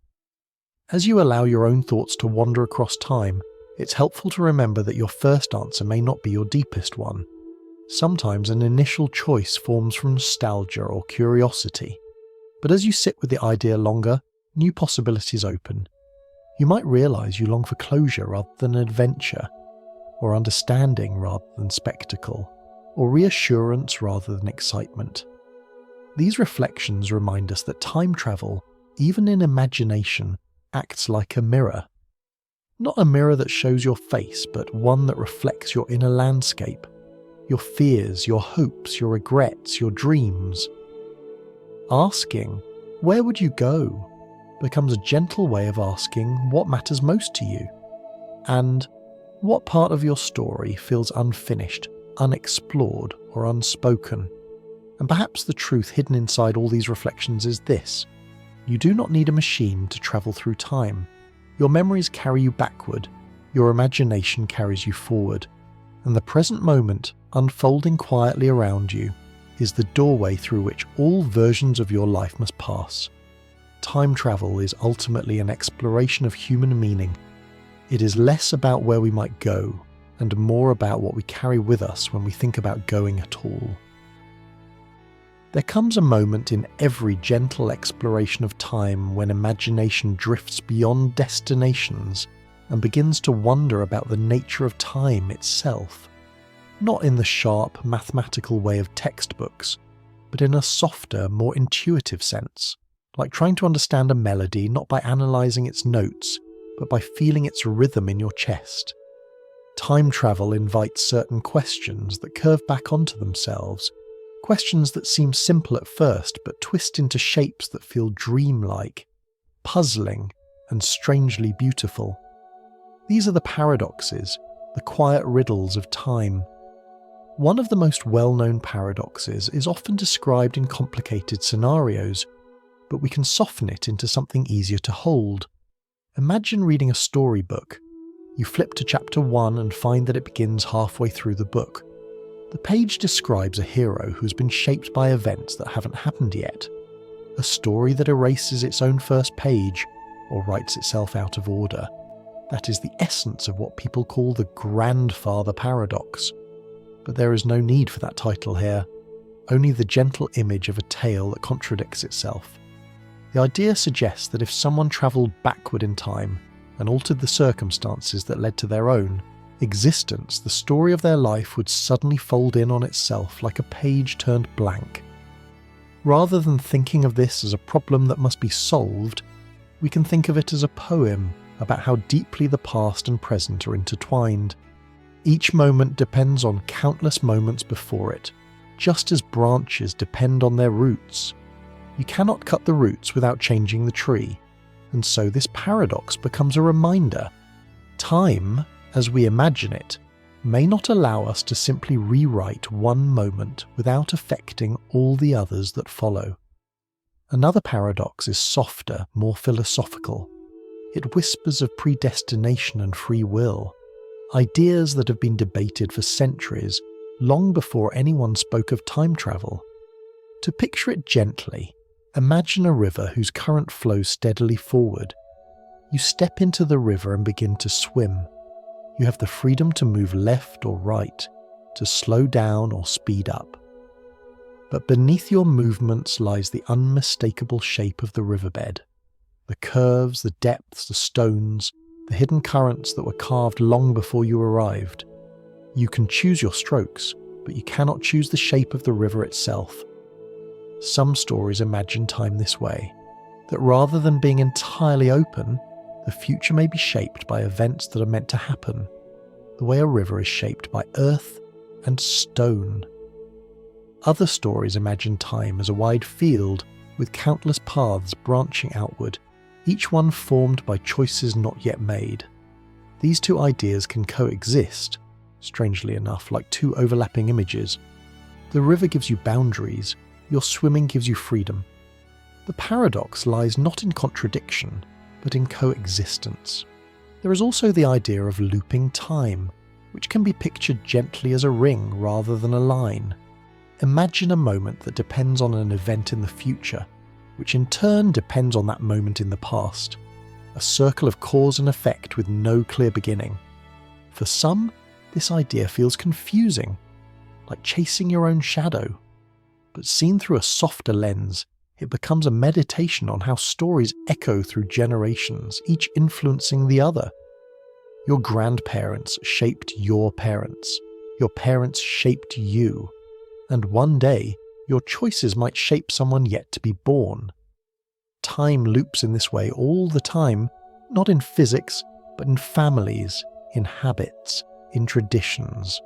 As you allow your own thoughts to wander across time, it's helpful to remember that your first answer may not be your deepest one. Sometimes an initial choice forms from nostalgia or curiosity. But as you sit with the idea longer, new possibilities open. You might realize you long for closure rather than adventure, or understanding rather than spectacle, or reassurance rather than excitement. These reflections remind us that time travel, even in imagination, acts like a mirror. Not a mirror that shows your face, but one that reflects your inner landscape, your fears, your hopes, your regrets, your dreams. Asking, "Where would you go?" becomes a gentle way of asking what matters most to you, and what part of your story feels unfinished, unexplored, or unspoken. And perhaps the truth hidden inside all these reflections is this: you do not need a machine to travel through time. Your memories carry you backward, your imagination carries you forward, and the present moment unfolding quietly around you is the doorway through which all versions of your life must pass. Time travel is ultimately an exploration of human meaning. It is less about where we might go and more about what we carry with us when we think about going at all. There comes a moment in every gentle exploration of time when imagination drifts beyond destinations and begins to wonder about the nature of time itself. Not in the sharp, mathematical way of textbooks, but in a softer, more intuitive sense, like trying to understand a melody not by analysing its notes, but by feeling its rhythm in your chest. Time travel invites certain questions that curve back onto themselves, questions that seem simple at first but twist into shapes that feel dreamlike, puzzling, and strangely beautiful. These are the paradoxes, the quiet riddles of time. One of the most well-known paradoxes is often described in complicated scenarios, but we can soften it into something easier to hold. Imagine reading a storybook. You flip to chapter 1 and find that it begins halfway through the book. The page describes a hero who's been shaped by events that haven't happened yet. A story that erases its own first page, or writes itself out of order. That is the essence of what people call the grandfather paradox. But there is no need for that title here, only the gentle image of a tale that contradicts itself. The idea suggests that if someone travelled backward in time and altered the circumstances that led to their own existence, the story of their life would suddenly fold in on itself like a page turned blank. Rather than thinking of this as a problem that must be solved, we can think of it as a poem about how deeply the past and present are intertwined. Each moment depends on countless moments before it, just as branches depend on their roots. You cannot cut the roots without changing the tree, and so this paradox becomes a reminder. Time, as we imagine it, may not allow us to simply rewrite one moment without affecting all the others that follow. Another paradox is softer, more philosophical. It whispers of predestination and free will, ideas that have been debated for centuries, long before anyone spoke of time travel. To picture it gently, imagine a river whose current flows steadily forward. You step into the river and begin to swim. You have the freedom to move left or right, to slow down or speed up. But beneath your movements lies the unmistakable shape of the riverbed. The curves, the depths, the stones, the hidden currents that were carved long before you arrived. You can choose your strokes, but you cannot choose the shape of the river itself. Some stories imagine time this way, that rather than being entirely open, the future may be shaped by events that are meant to happen, the way a river is shaped by earth and stone. Other stories imagine time as a wide field with countless paths branching outward, each one formed by choices not yet made. These two ideas can coexist, strangely enough, like two overlapping images. The river gives you boundaries, your swimming gives you freedom. The paradox lies not in contradiction, but in coexistence. There is also the idea of looping time, which can be pictured gently as a ring rather than a line. Imagine a moment that depends on an event in the future, which in turn depends on that moment in the past. A circle of cause and effect with no clear beginning. For some, this idea feels confusing, like chasing your own shadow. But seen through a softer lens, it becomes a meditation on how stories echo through generations, each influencing the other. Your grandparents shaped your parents shaped you, and one day your choices might shape someone yet to be born. Time loops in this way all the time, not in physics, but in families, in habits, in traditions.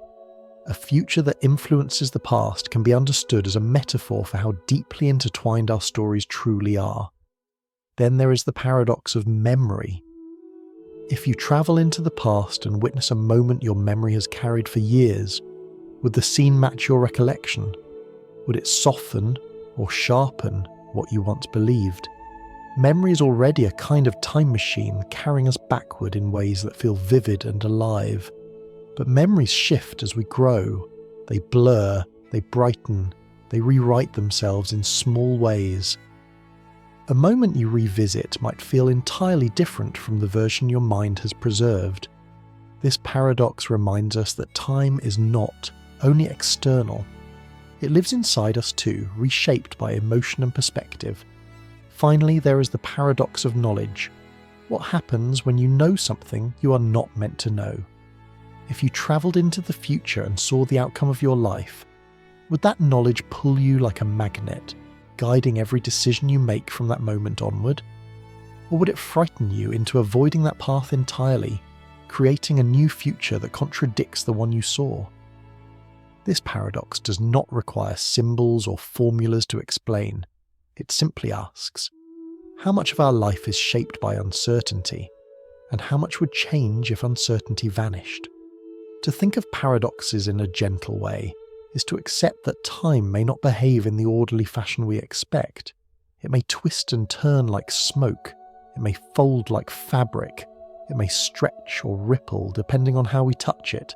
A future that influences the past can be understood as a metaphor for how deeply intertwined our stories truly are. Then there is the paradox of memory. If you travel into the past and witness a moment your memory has carried for years, would the scene match your recollection? Would it soften or sharpen what you once believed? Memory is already a kind of time machine carrying us backward in ways that feel vivid and alive. But memories shift as we grow. They blur, they brighten, they rewrite themselves in small ways. A moment you revisit might feel entirely different from the version your mind has preserved. This paradox reminds us that time is not only external. It lives inside us too, reshaped by emotion and perspective. Finally, there is the paradox of knowledge. What happens when you know something you are not meant to know? If you travelled into the future and saw the outcome of your life, would that knowledge pull you like a magnet, guiding every decision you make from that moment onward? Or would it frighten you into avoiding that path entirely, creating a new future that contradicts the one you saw? This paradox does not require symbols or formulas to explain. It simply asks, how much of our life is shaped by uncertainty, and how much would change if uncertainty vanished? To think of paradoxes in a gentle way is to accept that time may not behave in the orderly fashion we expect. It may twist and turn like smoke, it may fold like fabric, it may stretch or ripple depending on how we touch it.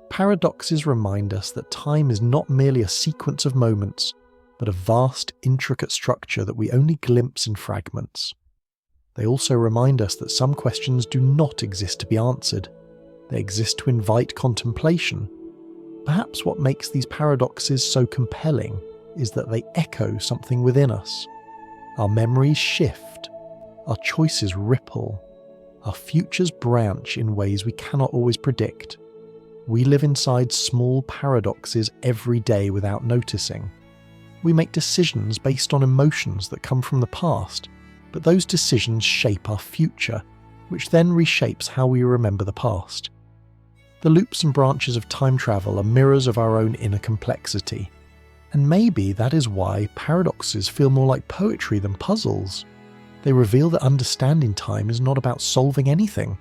Paradoxes remind us that time is not merely a sequence of moments, but a vast, intricate structure that we only glimpse in fragments. They also remind us that some questions do not exist to be answered. They exist to invite contemplation. Perhaps what makes these paradoxes so compelling is that they echo something within us. Our memories shift, our choices ripple, our futures branch in ways we cannot always predict. We live inside small paradoxes every day without noticing. We make decisions based on emotions that come from the past, but those decisions shape our future, which then reshapes how we remember the past. The loops and branches of time travel are mirrors of our own inner complexity, and maybe that is why paradoxes feel more like poetry than puzzles. They reveal that understanding time is not about solving anything.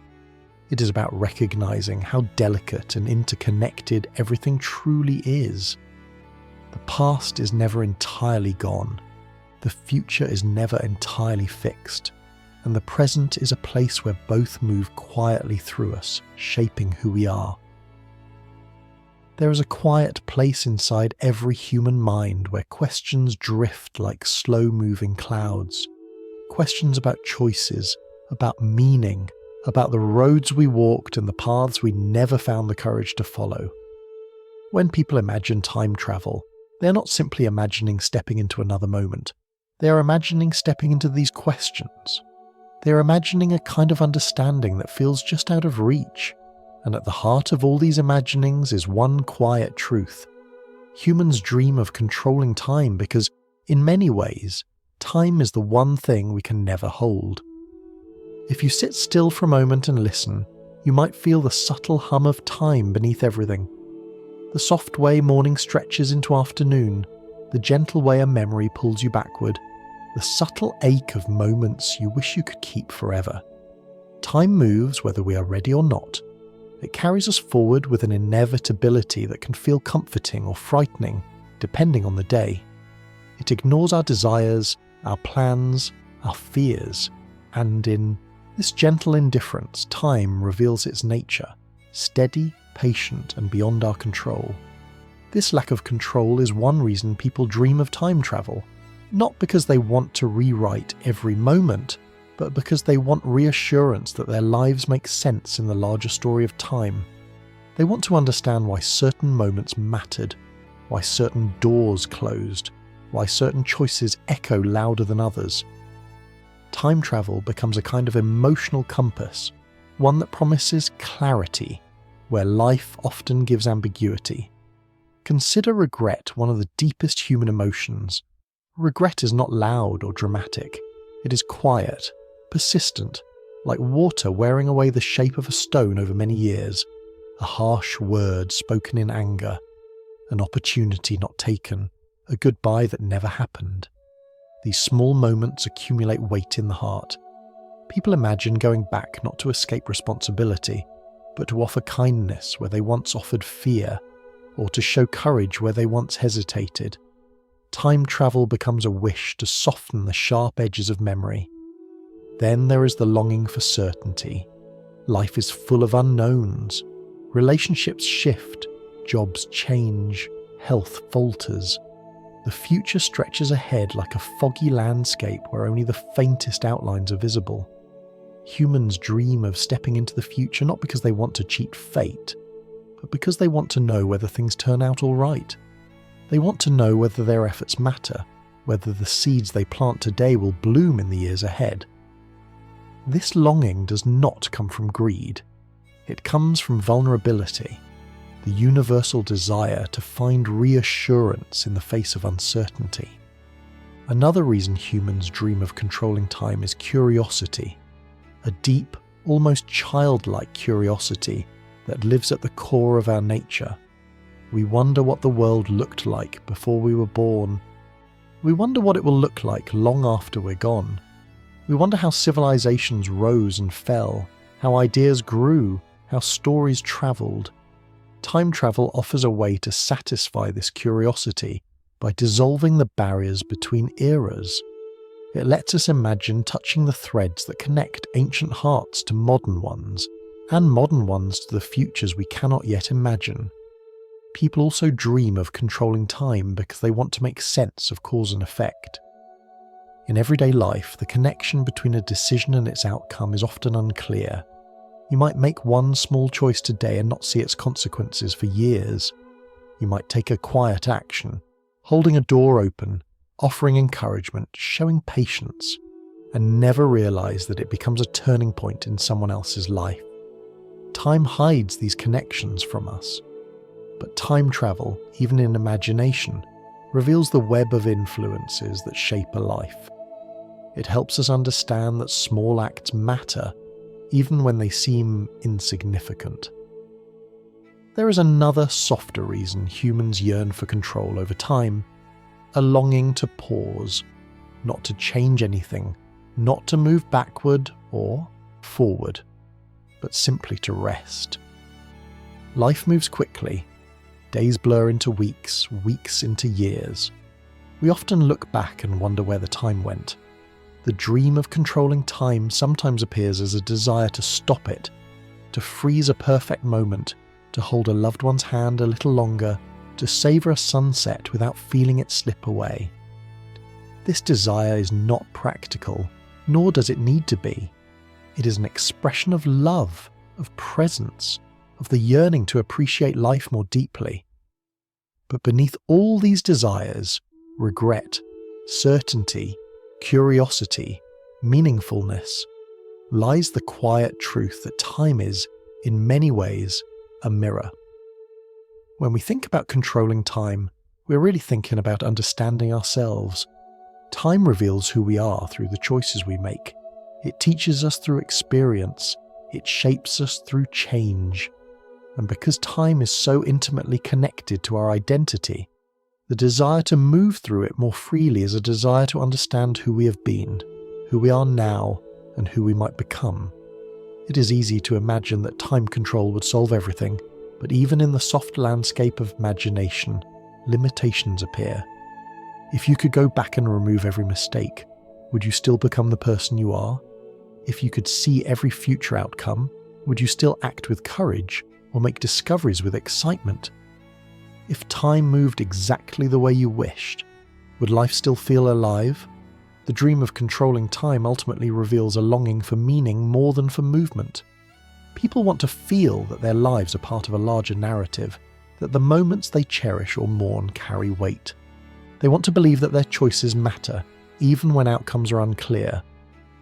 It is about recognizing how delicate and interconnected everything truly is. The past is never entirely gone. The future is never entirely fixed. And the present is a place where both move quietly through us, shaping who we are. There is a quiet place inside every human mind where questions drift like slow-moving clouds. Questions about choices, about meaning, about the roads we walked and the paths we never found the courage to follow. When people imagine time travel, they are not simply imagining stepping into another moment. They are imagining stepping into these questions. They are imagining a kind of understanding that feels just out of reach. And at the heart of all these imaginings is one quiet truth. Humans dream of controlling time because, in many ways, time is the one thing we can never hold. If you sit still for a moment and listen, you might feel the subtle hum of time beneath everything. The soft way morning stretches into afternoon, the gentle way a memory pulls you backward, the subtle ache of moments you wish you could keep forever. Time moves whether we are ready or not. It carries us forward with an inevitability that can feel comforting or frightening, depending on the day. It ignores our desires, our plans, our fears, and in this gentle indifference, time reveals its nature, steady, patient, and beyond our control. This lack of control is one reason people dream of time travel, not because they want to rewrite every moment, but because they want reassurance that their lives make sense in the larger story of time. They want to understand why certain moments mattered, why certain doors closed, why certain choices echo louder than others. Time travel becomes a kind of emotional compass, one that promises clarity, where life often gives ambiguity. Consider regret one of the deepest human emotions. Regret is not loud or dramatic. It is quiet, persistent, like water wearing away the shape of a stone over many years, a harsh word spoken in anger, an opportunity not taken, a goodbye that never happened. These small moments accumulate weight in the heart. People imagine going back not to escape responsibility, but to offer kindness where they once offered fear, or to show courage where they once hesitated. Time travel becomes a wish to soften the sharp edges of memory. Then there is the longing for certainty. Life is full of unknowns. Relationships shift, jobs change, health falters. The future stretches ahead like a foggy landscape where only the faintest outlines are visible. Humans dream of stepping into the future not because they want to cheat fate, but because they want to know whether things turn out all right. They want to know whether their efforts matter, whether the seeds they plant today will bloom in the years ahead. This longing does not come from greed. It comes from vulnerability, the universal desire to find reassurance in the face of uncertainty. Another reason humans dream of controlling time is curiosity, a deep, almost childlike curiosity that lives at the core of our nature. We wonder what the world looked like before we were born. We wonder what it will look like long after we're gone. We wonder how civilizations rose and fell, how ideas grew, how stories travelled. Time travel offers a way to satisfy this curiosity by dissolving the barriers between eras. It lets us imagine touching the threads that connect ancient hearts to modern ones, and modern ones to the futures we cannot yet imagine. People also dream of controlling time because they want to make sense of cause and effect. In everyday life, the connection between a decision and its outcome is often unclear. You might make one small choice today and not see its consequences for years. You might take a quiet action, holding a door open, offering encouragement, showing patience, and never realize that it becomes a turning point in someone else's life. Time hides these connections from us. But time travel, even in imagination, reveals the web of influences that shape a life. It helps us understand that small acts matter, even when they seem insignificant. There is another softer reason humans yearn for control over time, a longing to pause, not to change anything, not to move backward or forward, but simply to rest. Life moves quickly. Days blur into weeks, weeks into years. We often look back and wonder where the time went. The dream of controlling time sometimes appears as a desire to stop it, to freeze a perfect moment, to hold a loved one's hand a little longer, to savour a sunset without feeling it slip away. This desire is not practical, nor does it need to be. It is an expression of love, of presence, of the yearning to appreciate life more deeply. But beneath all these desires, regret, certainty, curiosity, meaningfulness, lies the quiet truth that time is, in many ways, a mirror. When we think about controlling time, we're really thinking about understanding ourselves. Time reveals who we are through the choices we make. It teaches us through experience. It shapes us through change. And because time is so intimately connected to our identity, the desire to move through it more freely is a desire to understand who we have been, who we are now, and who we might become. It is easy to imagine that time control would solve everything, but even in the soft landscape of imagination, limitations appear. If you could go back and remove every mistake, would you still become the person you are? If you could see every future outcome, would you still act with courage or make discoveries with excitement? If time moved exactly the way you wished, would life still feel alive? The dream of controlling time ultimately reveals a longing for meaning more than for movement. People want to feel that their lives are part of a larger narrative, that the moments they cherish or mourn carry weight. They want to believe that their choices matter, even when outcomes are unclear.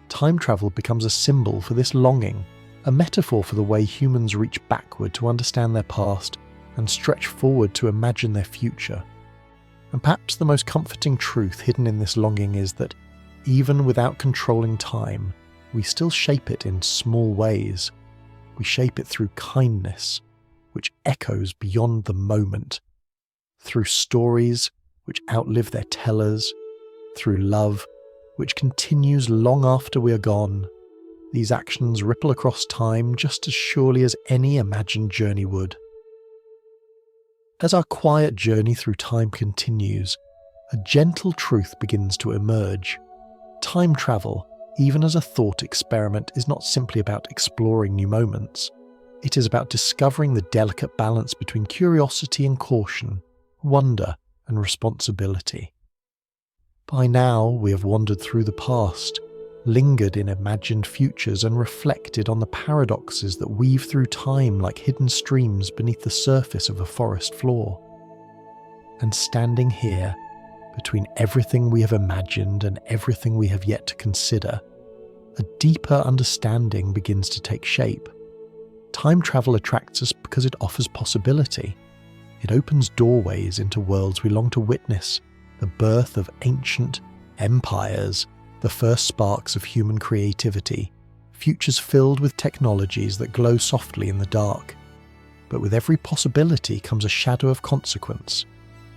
Time travel becomes a symbol for this longing, a metaphor for the way humans reach backward to understand their past and stretch forward to imagine their future. And perhaps the most comforting truth hidden in this longing is that, even without controlling time, we still shape it in small ways. We shape it through kindness, which echoes beyond the moment, through stories which outlive their tellers, through love which continues long after we are gone. These actions ripple across time just as surely as any imagined journey would. As our quiet journey through time continues, a gentle truth begins to emerge. Time travel, even as a thought experiment, is not simply about exploring new moments. It is about discovering the delicate balance between curiosity and caution, wonder and responsibility. By now, we have wandered through the past, lingered in imagined futures, and reflected on the paradoxes that weave through time like hidden streams beneath the surface of a forest floor. And standing here, between everything we have imagined and everything we have yet to consider, a deeper understanding begins to take shape. Time travel attracts us because it offers possibility. It opens doorways into worlds we long to witness, the birth of ancient empires, the first sparks of human creativity, futures filled with technologies that glow softly in the dark. But with every possibility comes a shadow of consequence.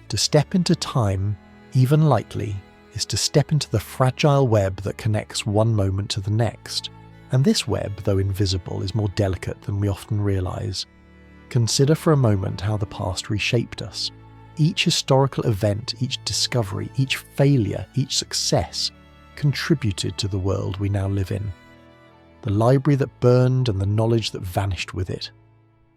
To step into time, even lightly, is to step into the fragile web that connects one moment to the next. And this web, though invisible, is more delicate than we often realise. Consider for a moment how the past reshaped us. Each historical event, each discovery, each failure, each success contributed to the world we now live in. The library that burned and the knowledge that vanished with it.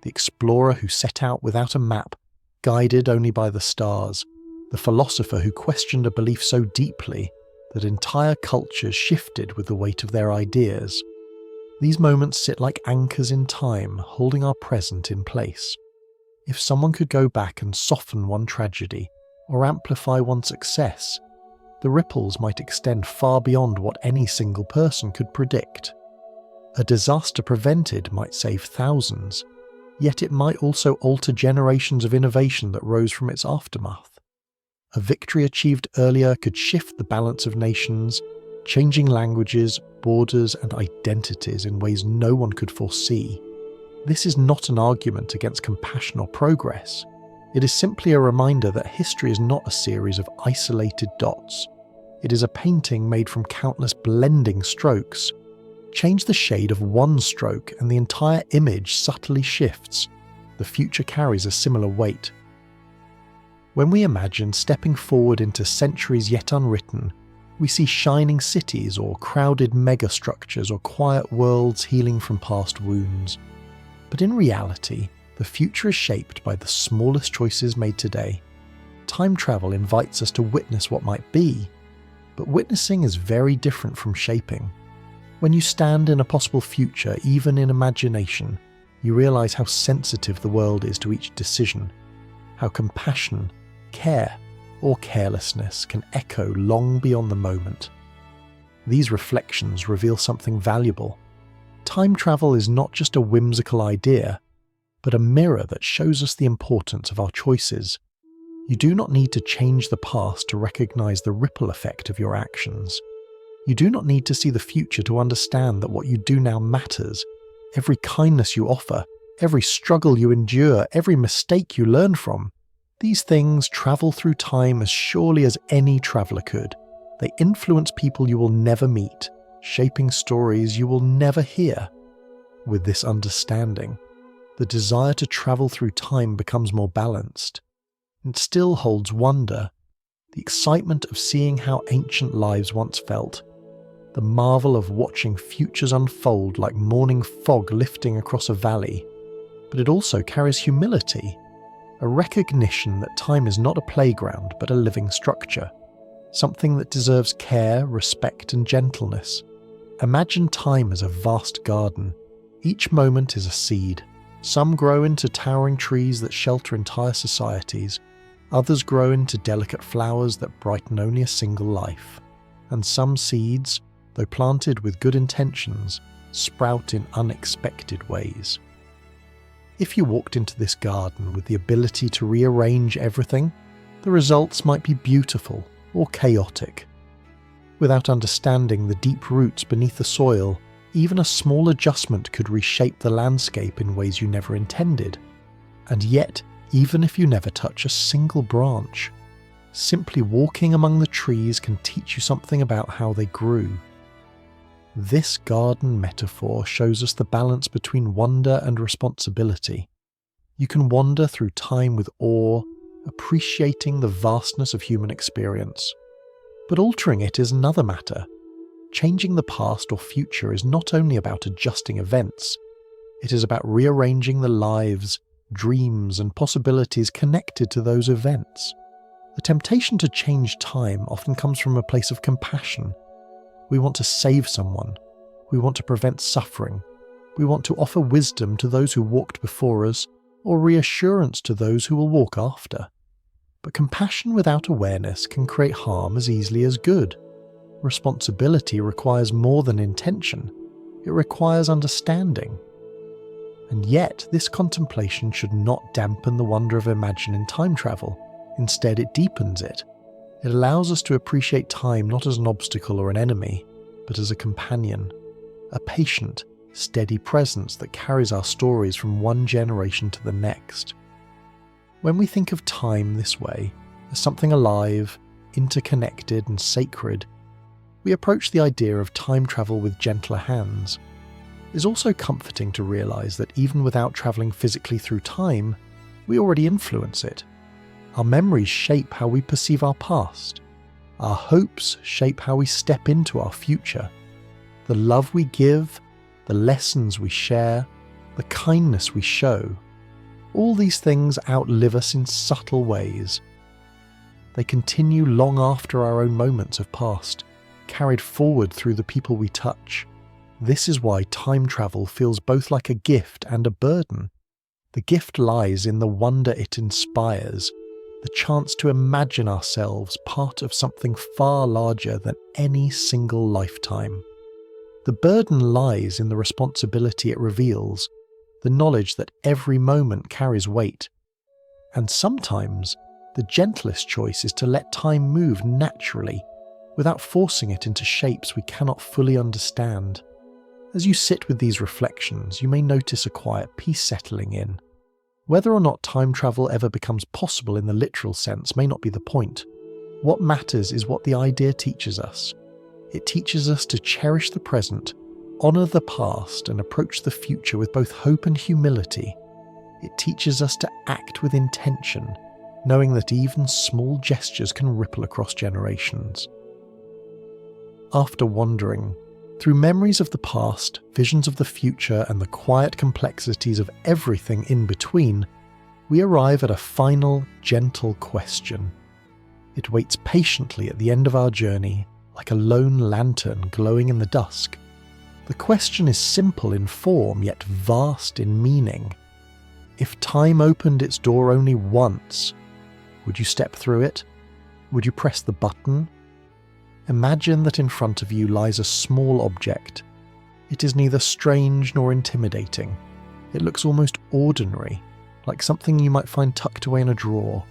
The explorer who set out without a map, guided only by the stars. The philosopher who questioned a belief so deeply that entire cultures shifted with the weight of their ideas. These moments sit like anchors in time, holding our present in place. If someone could go back and soften one tragedy, or amplify one success, the ripples might extend far beyond what any single person could predict. A disaster prevented might save thousands, yet it might also alter generations of innovation that rose from its aftermath. A victory achieved earlier could shift the balance of nations, changing languages, borders, and identities in ways no one could foresee. This is not an argument against compassion or progress. It is simply a reminder that history is not a series of isolated dots. It is a painting made from countless blending strokes. Change the shade of one stroke and the entire image subtly shifts. The future carries a similar weight. When we imagine stepping forward into centuries yet unwritten, we see shining cities or crowded megastructures or quiet worlds healing from past wounds. But in reality, the future is shaped by the smallest choices made today. Time travel invites us to witness what might be, but witnessing is very different from shaping. When you stand in a possible future, even in imagination, you realize how sensitive the world is to each decision, how compassion, care, or carelessness can echo long beyond the moment. These reflections reveal something valuable. Time travel is not just a whimsical idea, but a mirror that shows us the importance of our choices. You do not need to change the past to recognize the ripple effect of your actions. You do not need to see the future to understand that what you do now matters. Every kindness you offer, every struggle you endure, every mistake you learn from. These things travel through time as surely as any traveller could. They influence people you will never meet, shaping stories you will never hear. With this understanding, the desire to travel through time becomes more balanced. It still holds wonder, the excitement of seeing how ancient lives once felt, the marvel of watching futures unfold like morning fog lifting across a valley. But it also carries humility, a recognition that time is not a playground but a living structure, something that deserves care, respect, and gentleness. Imagine time as a vast garden. Each moment is a seed. Some grow into towering trees that shelter entire societies. Others grow into delicate flowers that brighten only a single life. And some seeds, though planted with good intentions, sprout in unexpected ways. If you walked into this garden with the ability to rearrange everything, the results might be beautiful or chaotic. Without understanding the deep roots beneath the soil, even a small adjustment could reshape the landscape in ways you never intended. And yet, even if you never touch a single branch, simply walking among the trees can teach you something about how they grew. This garden metaphor shows us the balance between wonder and responsibility. You can wander through time with awe, appreciating the vastness of human experience. But altering it is another matter. Changing the past or future is not only about adjusting events, It is about rearranging the lives, dreams, and possibilities connected to those events. The temptation to change time often comes from a place of compassion. We want to save someone. We want to prevent suffering. We want to offer wisdom to those who walked before us, or reassurance to those who will walk after. But compassion without awareness can create harm as easily as good. Responsibility requires more than intention. It requires understanding. And yet, this contemplation should not dampen the wonder of imagining time travel. Instead, it deepens it. It allows us to appreciate time not as an obstacle or an enemy, but as a companion, a patient, steady presence that carries our stories from one generation to the next. When we think of time this way, as something alive, interconnected and sacred, we approach the idea of time travel with gentler hands. It's also comforting to realise that even without travelling physically through time, we already influence it. Our memories shape how we perceive our past. Our hopes shape how we step into our future. The love we give, the lessons we share, the kindness we show, all these things outlive us in subtle ways. They continue long after our own moments have passed, carried forward through the people we touch. This is why time travel feels both like a gift and a burden. The gift lies in the wonder it inspires, the chance to imagine ourselves part of something far larger than any single lifetime. The burden lies in the responsibility it reveals, the knowledge that every moment carries weight. And sometimes, the gentlest choice is to let time move naturally, without forcing it into shapes we cannot fully understand. As you sit with these reflections, you may notice a quiet peace settling in. Whether or not time travel ever becomes possible in the literal sense may not be the point. What matters is what the idea teaches us. It teaches us to cherish the present, honour the past, and approach the future with both hope and humility. It teaches us to act with intention, knowing that even small gestures can ripple across generations. After wandering, through memories of the past, visions of the future, and the quiet complexities of everything in between, we arrive at a final, gentle question. It waits patiently at the end of our journey, like a lone lantern glowing in the dusk. The question is simple in form, yet vast in meaning. If time opened its door only once, would you step through it? Would you press the button? Imagine that in front of you lies a small object. It is neither strange nor intimidating. It looks almost ordinary, like something you might find tucked away in a drawer,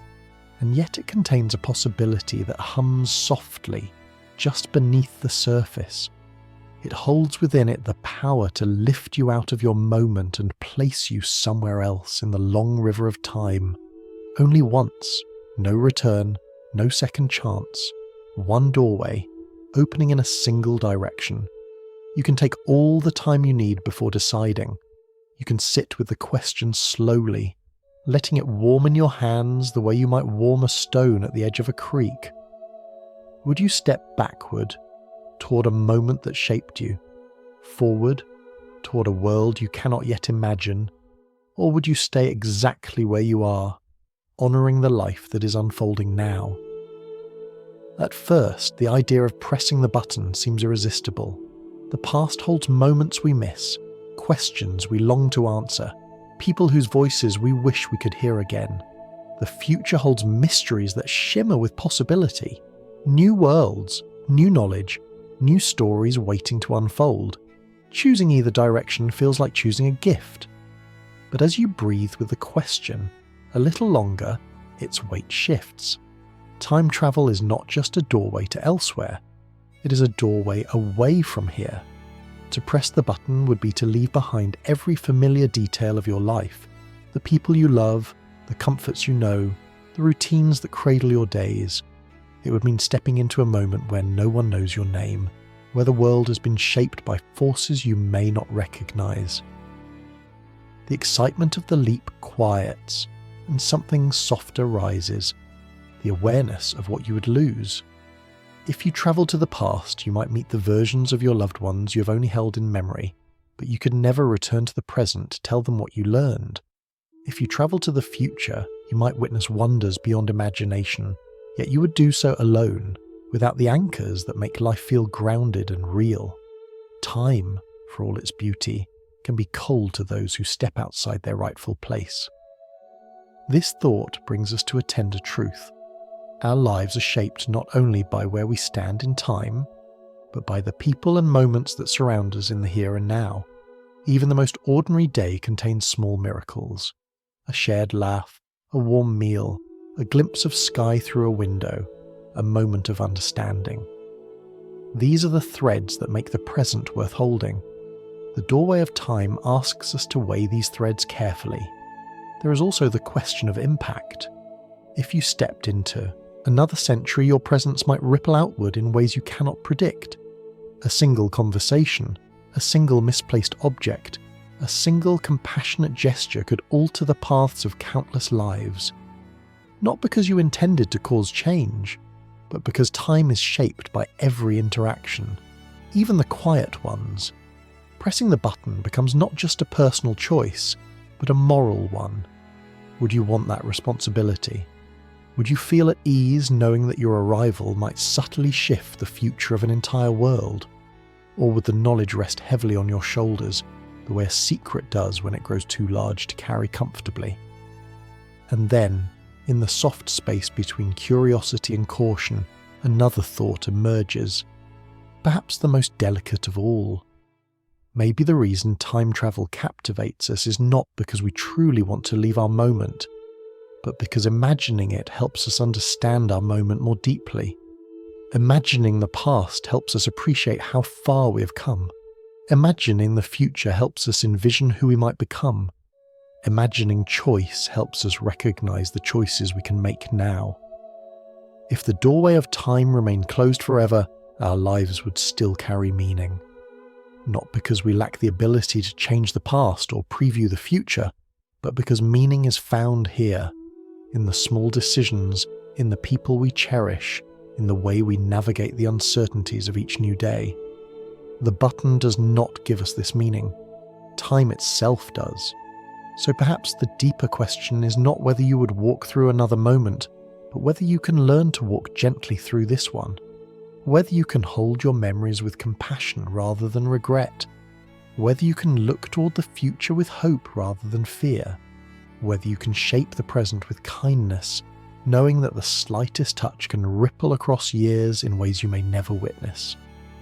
and yet it contains a possibility that hums softly, just beneath the surface. It holds within it the power to lift you out of your moment and place you somewhere else in the long river of time. Only once, no return, no second chance. One doorway, opening in a single direction. You can take all the time you need before deciding. You can sit with the question slowly, letting it warm in your hands the way you might warm a stone at the edge of a creek. Would you step backward, toward a moment that shaped you? Forward, toward a world you cannot yet imagine? Or would you stay exactly where you are, honouring the life that is unfolding now? At first, the idea of pressing the button seems irresistible. The past holds moments we miss, questions we long to answer, people whose voices we wish we could hear again. The future holds mysteries that shimmer with possibility, new worlds, new knowledge, new stories waiting to unfold. Choosing either direction feels like choosing a gift. But as you breathe with the question a little longer, its weight shifts. Time travel is not just a doorway to elsewhere, it is a doorway away from here. To press the button would be to leave behind every familiar detail of your life, the people you love, the comforts you know, the routines that cradle your days. It would mean stepping into a moment where no one knows your name, where the world has been shaped by forces you may not recognise. The excitement of the leap quiets, and something softer rises. The awareness of what you would lose. If you travel to the past, you might meet the versions of your loved ones you have only held in memory, but you could never return to the present to tell them what you learned. If you travel to the future, you might witness wonders beyond imagination, yet you would do so alone, without the anchors that make life feel grounded and real. Time, for all its beauty, can be cold to those who step outside their rightful place. This thought brings us to a tender truth. Our lives are shaped not only by where we stand in time, but by the people and moments that surround us in the here and now. Even the most ordinary day contains small miracles. A shared laugh, a warm meal, a glimpse of sky through a window, a moment of understanding. These are the threads that make the present worth holding. The doorway of time asks us to weigh these threads carefully. There is also the question of impact. If you stepped into another century, your presence might ripple outward in ways you cannot predict. A single conversation, a single misplaced object, a single compassionate gesture could alter the paths of countless lives. Not because you intended to cause change, but because time is shaped by every interaction, even the quiet ones. Pressing the button becomes not just a personal choice, but a moral one. Would you want that responsibility? Would you feel at ease knowing that your arrival might subtly shift the future of an entire world? Or would the knowledge rest heavily on your shoulders, the way a secret does when it grows too large to carry comfortably? And then, in the soft space between curiosity and caution, another thought emerges, perhaps the most delicate of all. Maybe the reason time travel captivates us is not because we truly want to leave our moment, but because imagining it helps us understand our moment more deeply. Imagining the past helps us appreciate how far we have come. Imagining the future helps us envision who we might become. Imagining choice helps us recognize the choices we can make now. If the doorway of time remained closed forever, our lives would still carry meaning. Not because we lack the ability to change the past or preview the future, but because meaning is found here, in the small decisions, in the people we cherish, in the way we navigate the uncertainties of each new day. The button does not give us this meaning. Time itself does. So perhaps the deeper question is not whether you would walk through another moment, but whether you can learn to walk gently through this one. Whether you can hold your memories with compassion rather than regret. Whether you can look toward the future with hope rather than fear. Whether you can shape the present with kindness, knowing that the slightest touch can ripple across years in ways you may never witness.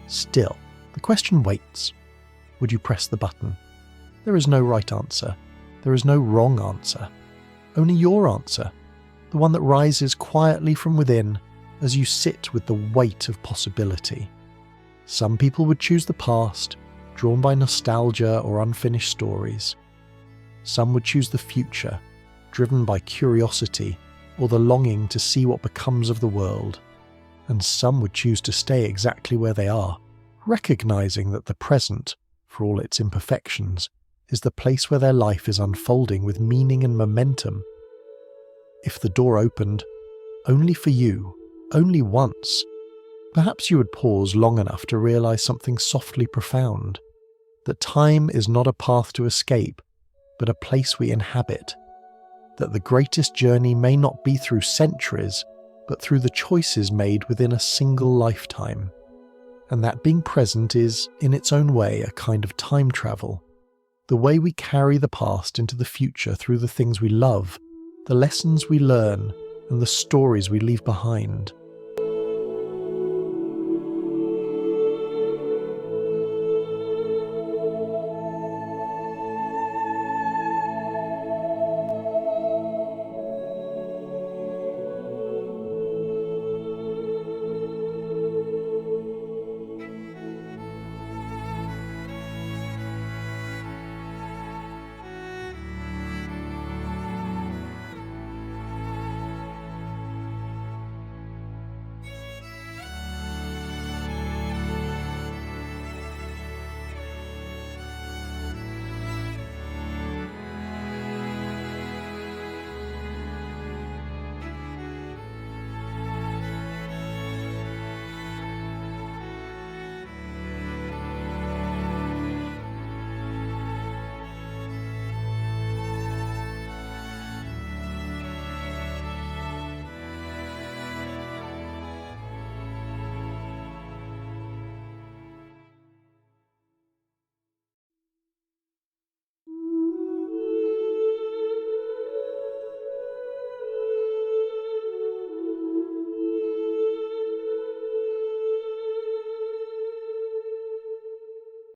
Still, the question waits. Would you press the button? There is no right answer. There is no wrong answer. Only your answer, the one that rises quietly from within as you sit with the weight of possibility. Some people would choose the past, drawn by nostalgia or unfinished stories. Some would choose the future, driven by curiosity or the longing to see what becomes of the world. And some would choose to stay exactly where they are, recognizing that the present, for all its imperfections, is the place where their life is unfolding with meaning and momentum. If the door opened, only for you, only once, perhaps you would pause long enough to realize something softly profound, that time is not a path to escape, but a place we inhabit, that the greatest journey may not be through centuries, but through the choices made within a single lifetime, and that being present is, in its own way, a kind of time travel, the way we carry the past into the future through the things we love, the lessons we learn, and the stories we leave behind.